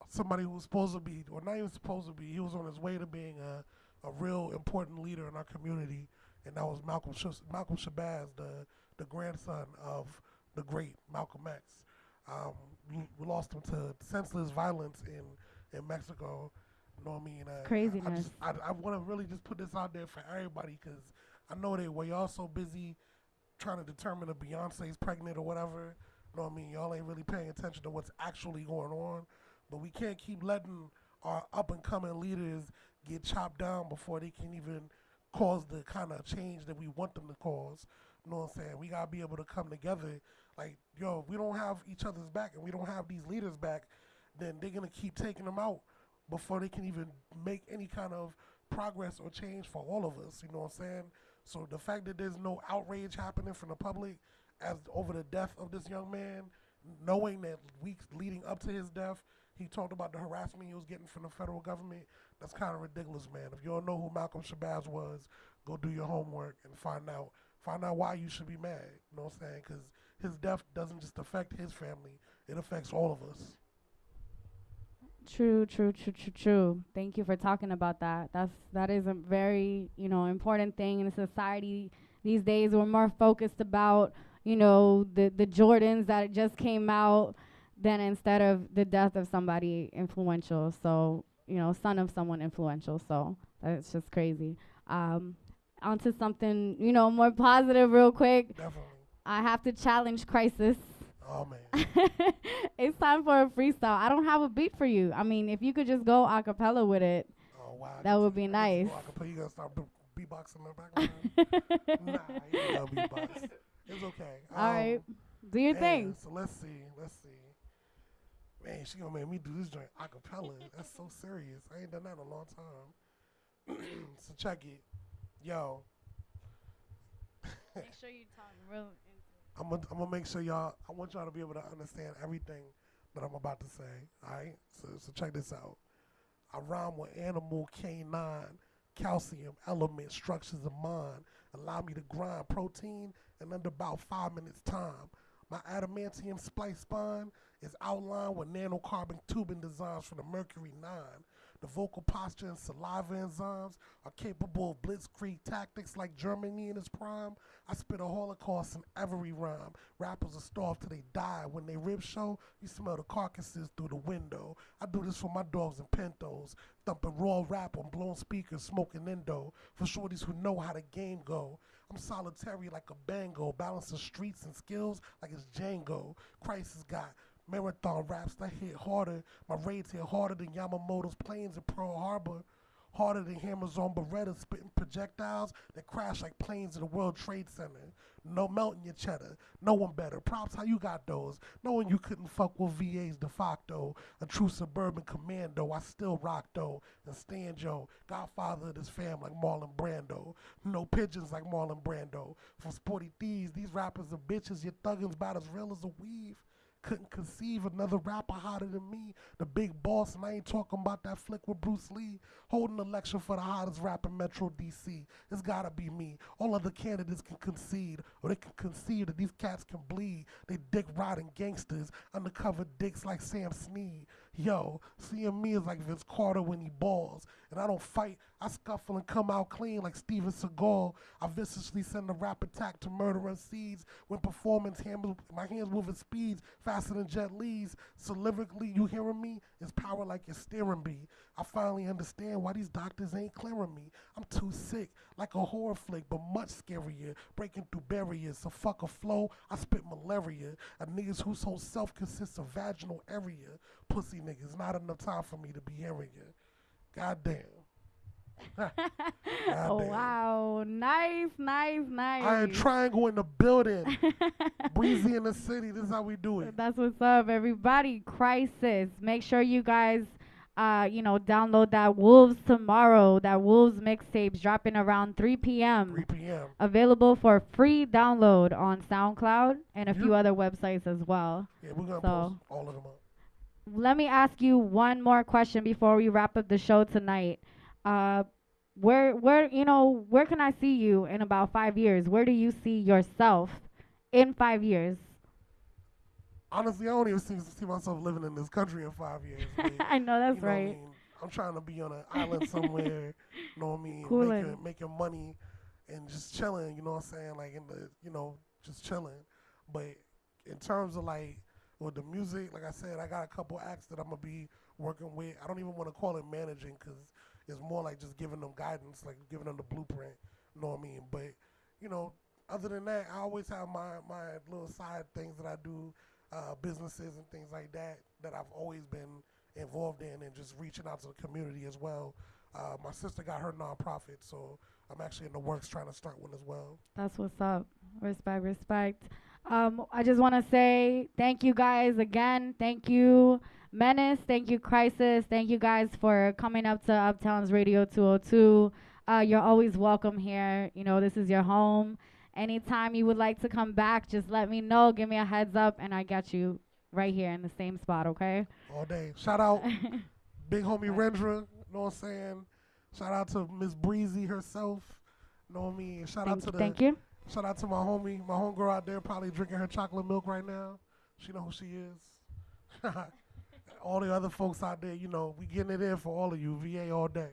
somebody who was supposed to be, or not even supposed to be, he was on his way to being a real important leader in our community, and that was Malcolm Shabazz, the grandson of the great Malcolm X. We lost him to senseless violence in Mexico. You know what I mean? Craziness. I want to really just put this out there for everybody, because I know that while y'all so busy trying to determine if Beyonce's pregnant or whatever, you know what I mean? Y'all ain't really paying attention to what's actually going on. But we can't keep letting our up-and-coming leaders get chopped down before they can even cause the kind of change that we want them to cause. You know what I'm saying? We got to be able to come together. Like, yo, if we don't have each other's back and we don't have these leaders back, then they're going to keep taking them out before they can even make any kind of progress or change for all of us. You know what I'm saying? So the fact that there's no outrage happening from the public as over the death of this young man, knowing that weeks leading up to his death, he talked about the harassment he was getting from the federal government. That's kind of ridiculous, man. If you don't know who Malcolm Shabazz was, go do your homework and find out why you should be mad. You know what I'm saying? Because his death doesn't just affect his family; it affects all of us. True. Thank you for talking about that. That is a very, important thing in society these days. We're more focused about, the Jordans that just came out than instead of the death of somebody influential. So, son of someone influential. So that's just crazy. Onto something, more positive real quick. Definitely. I have to challenge Crisis. Oh, man. It's time for a freestyle. I don't have a beat for you. I mean, if you could just go a cappella with it, that would be nice. You gotta start beatboxing in the background. Nah, you ain't gonna beatbox. It's okay. All right. Do your thing. So let's see. Man, she gonna make me do this joint a cappella. That's so serious. I ain't done that in a long time. So check it. Yo. Make sure you talk real. I'm gonna make sure y'all. I want y'all to be able to understand everything that I'm about to say. All right. So check this out. I rhyme with animal, canine, calcium, element, structures of mind. Allow me to grind protein in under about 5 minutes time. My adamantium splice spine is outlined with nanocarbon tubing designs from the Mercury 9. The vocal posture and saliva enzymes are capable of blitzkrieg tactics like Germany in its prime. I spit a holocaust in every rhyme. Rappers are starved till they die. When they ribs show, you smell the carcasses through the window. I do this for my dogs and pintos. Thumping raw rap on blown speakers, smoking indo. For shorties who know how the game go. I'm solitary like a bango, balancing streets and skills like it's Django. Christ has got marathon raps that hit harder. My raids hit harder than Yamamoto's planes in Pearl Harbor. Harder than hammers on Beretta, spitting projectiles that crash like planes in the World Trade Center. No melting your cheddar, no one better. Props how you got those. Knowing you couldn't fuck with VA's de facto. A true suburban commando, I still rock though. And stand yo, godfather of this fam like Marlon Brando. No pigeons like Marlon Brando. From sporty thieves, these rappers are bitches. Your thuggins about as real as a weave. couldn't conceive another rapper hotter than me. The big boss, and I ain't talking about that flick with Bruce Lee. Holding the lecture for the hottest rapper in Metro DC. It's gotta be me. All other candidates can concede, or they can conceive that these cats can bleed. They dick riding gangsters, undercover dicks like Sam Snead. Yo, seeing me is like Vince Carter when he balls. And I don't fight, I scuffle and come out clean like Steven Seagal. I viciously send a rap attack to murdering seeds. When performance, my hands moving speeds faster than Jet Li's. So lyrically, you hearing me? It's power like your steering bee. I finally understand why these doctors ain't clearing me. I'm too sick, like a horror flick, but much scarier. Breaking through barriers, so fuck a flow, I spit malaria. A niggas whose whole self consists of vaginal area. Pussy niggas, not enough time for me to be hearing you. Goddamn. Oh, wow. Nice. Iron Triangle in the building. Breezy in the city. This is how we do it. That's what's up, everybody. Crisis. Make sure you guys, download that Wolves tomorrow. That Wolves mixtape's dropping around 3 p.m. 3 p.m. Available for free download on SoundCloud and a few other websites as well. Yeah, we're going to post all of them up. Let me ask you one more question before we wrap up the show tonight. Where can I see you in about 5 years? Where do you see yourself in 5 years? Honestly, I don't even see myself living in this country in 5 years. I know that's right. What I mean? I'm trying to be on an island somewhere, you know what I mean? Coolin'. Making money and just chilling, you know what I'm saying? Like just chilling. But in terms of like with the music, like I said, I got a couple acts that I'm gonna be working with. I don't even want to call it managing because it's more like just giving them guidance, like giving them the blueprint, you know what I mean? But, other than that, I always have my little side things that I do, businesses and things like that I've always been involved in and just reaching out to the community as well. My sister got her nonprofit, so I'm actually in the works trying to start one as well. That's what's up. Respect. I just want to say thank you guys again. Thank you, Menace. Thank you, Crisis. Thank you guys for coming up to Uptown's Radio 202. You're always welcome here. This is your home. Anytime you would like to come back, just let me know. Give me a heads up, and I got you right here in the same spot, okay? All day. Shout out big homie Rendra, you know what I'm saying? Shout out to Miss Breezy herself, you know what I mean? Thank you. Shout out to my homegirl out there probably drinking her chocolate milk right now. She know who she is. All the other folks out there, we getting it in for all of you. VA all day.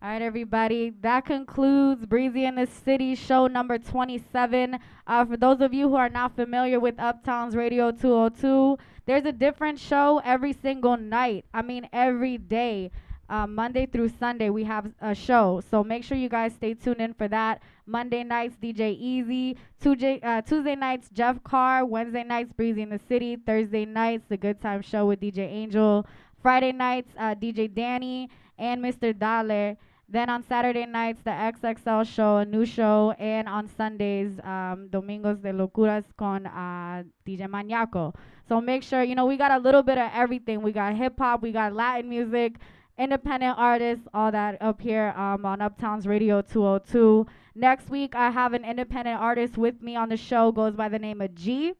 All right, everybody. That concludes Breezy in the City show number 27. For those of you who are not familiar with Uptown's Radio 202, there's a different show every single night. I mean, every day. Monday through Sunday, we have a show. So make sure you guys stay tuned in for that. Monday nights, DJ Easy. Tuesday nights, Jeff Carr. Wednesday nights, Breezy in the City. Thursday nights, The Good Time Show with DJ Angel. Friday nights, DJ Danny and Mr. Dale. Then on Saturday nights, the XXL show, a new show. And on Sundays, Domingos de Locuras con DJ Maniaco. So make sure, we got a little bit of everything. We got hip-hop, we got Latin music, independent artists, all that up here on Uptown's Radio 202. Next week, I have an independent artist with me on the show, goes by the name of G.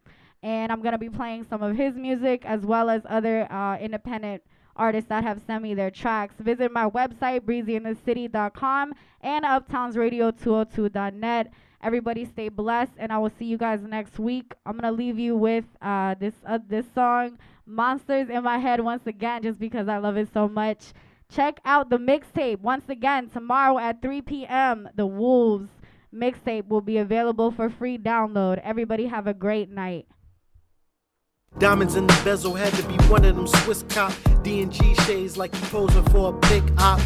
And I'm going to be playing some of his music as well as other independent artists that have sent me their tracks. Visit my website, breezyinthecity.com and uptownsradio202.net. Everybody stay blessed, and I will see you guys next week. I'm going to leave you with this song, Monsters in My Head, once again, just because I love it so much. Check out the mixtape. Once again, tomorrow at 3 p.m., the Wolves mixtape will be available for free download. Everybody have a great night. Diamonds in the bezel had to be one of them Swiss cop D&G shades like he posing for a big op.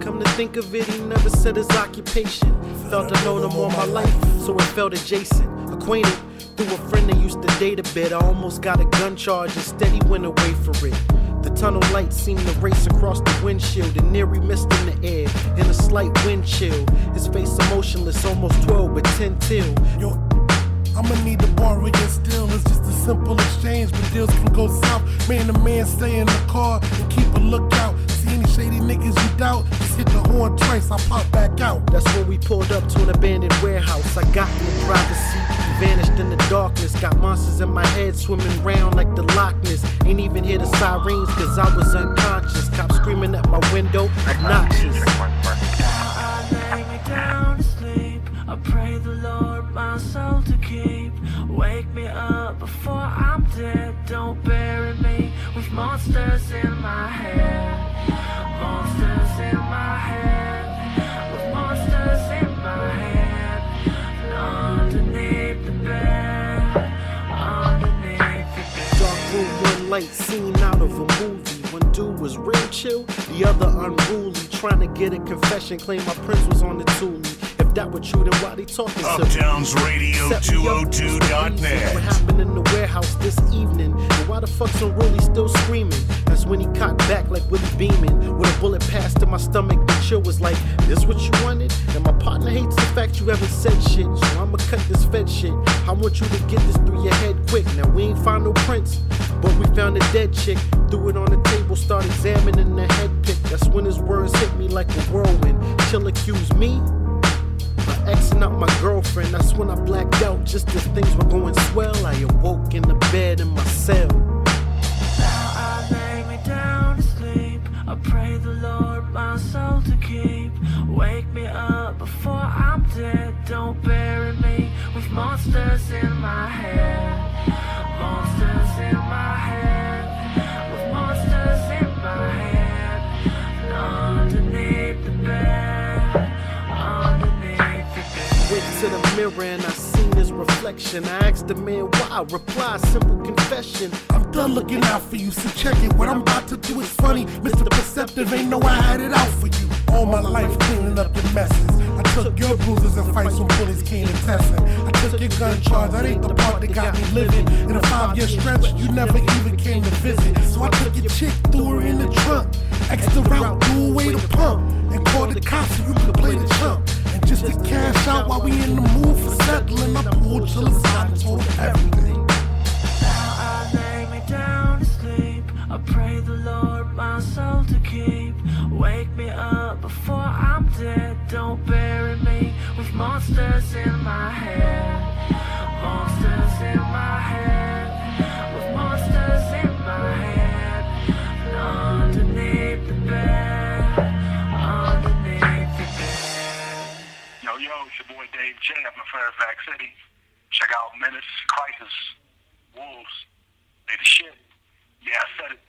Come to think of it, he never said his occupation. Felt I known him all my life, so it felt adjacent. Acquainted through a friend that used to date a bit. I almost got a gun charge, instead he went away for it. The tunnel lights seemed to race across the windshield, an eerie mist in the air, and a slight wind chill. His face emotionless, almost 12, but 10 till. Yo, I'ma need to borrow it still. It's just a simple exchange, but deals can go south. Man to man, stay in the car and keep a lookout. See any shady niggas you doubt, just hit the horn twice, I pop back out. That's when we pulled up to an abandoned warehouse. I got in the driver's seat, vanished in the darkness. Got monsters in my head swimming round like the Loch Ness. Ain't even hear the sirens cause I was unconscious. Cops screaming at my window, obnoxious. I lay me down to sleep. I pray the Lord my soul to keep. Wake me up before I'm dead. Don't bury me with monsters in my head. Monsters in my head. With monsters in my head. And underneath the bed. Underneath the bed. Dark room, one light, scene out of a movie. One dude was real chill, the other unruly. Trying to get a confession, claim my prince was on the toolie. If that were true, then why they talking to me? Uptownsradio202.net. What happened in the warehouse this evening? And why the fuck's Unruly still screaming? That's when he cocked back like Willie Beeman. With a bullet passed to my stomach, the chill was like, this what you wanted? And my partner hates the fact you haven't said shit, so I'ma cut this fed shit. I want you to get this through your head quick. Now we ain't find no prints, but we found a dead chick. Threw it on the table, started examining the head pick. That's when his words hit me like a whirlwind. Chill accused me by Xing out my girlfriend. That's when I blacked out, just as things were going swell. I awoke in the bed in my cell. Now I lay me down to sleep. I pray the Lord my soul to keep. Wake me up before I'm dead. Don't bury me with monsters in my head. Monsters in my head. With monsters in my head. And underneath the bed. Underneath the bed. Went to the mirror and I seen his reflection. I asked the man why. Reply, simple confession. I'm done looking out for you, so check it. What I'm about to do is funny. Mr. Perceptive ain't know I had it out for you. All my life cleaning up the messes. I took your bruises and fights when bullets came to testing. I took your gun charge, that ain't the part that got me living. In a 5-year stretch, you never even came to visit. So I took your chick, threw her in the trunk. Extra route, threw away the pump. And called the cops so you could play the chump. And just to cash out while we in the mood for settling, I pulled to the side and told her everything. Now I lay me down to sleep. I pray the Lord my soul to keep. Wake me up before I'm dead. Don't bury me with monsters in my head. Monsters in my head. With monsters in my head. And underneath the bed. Underneath the bed. Yo, it's your boy Dave J. I'm in Fairfax City. Check out Menace, Crisis, Wolves. They the shit. Yeah, I said it.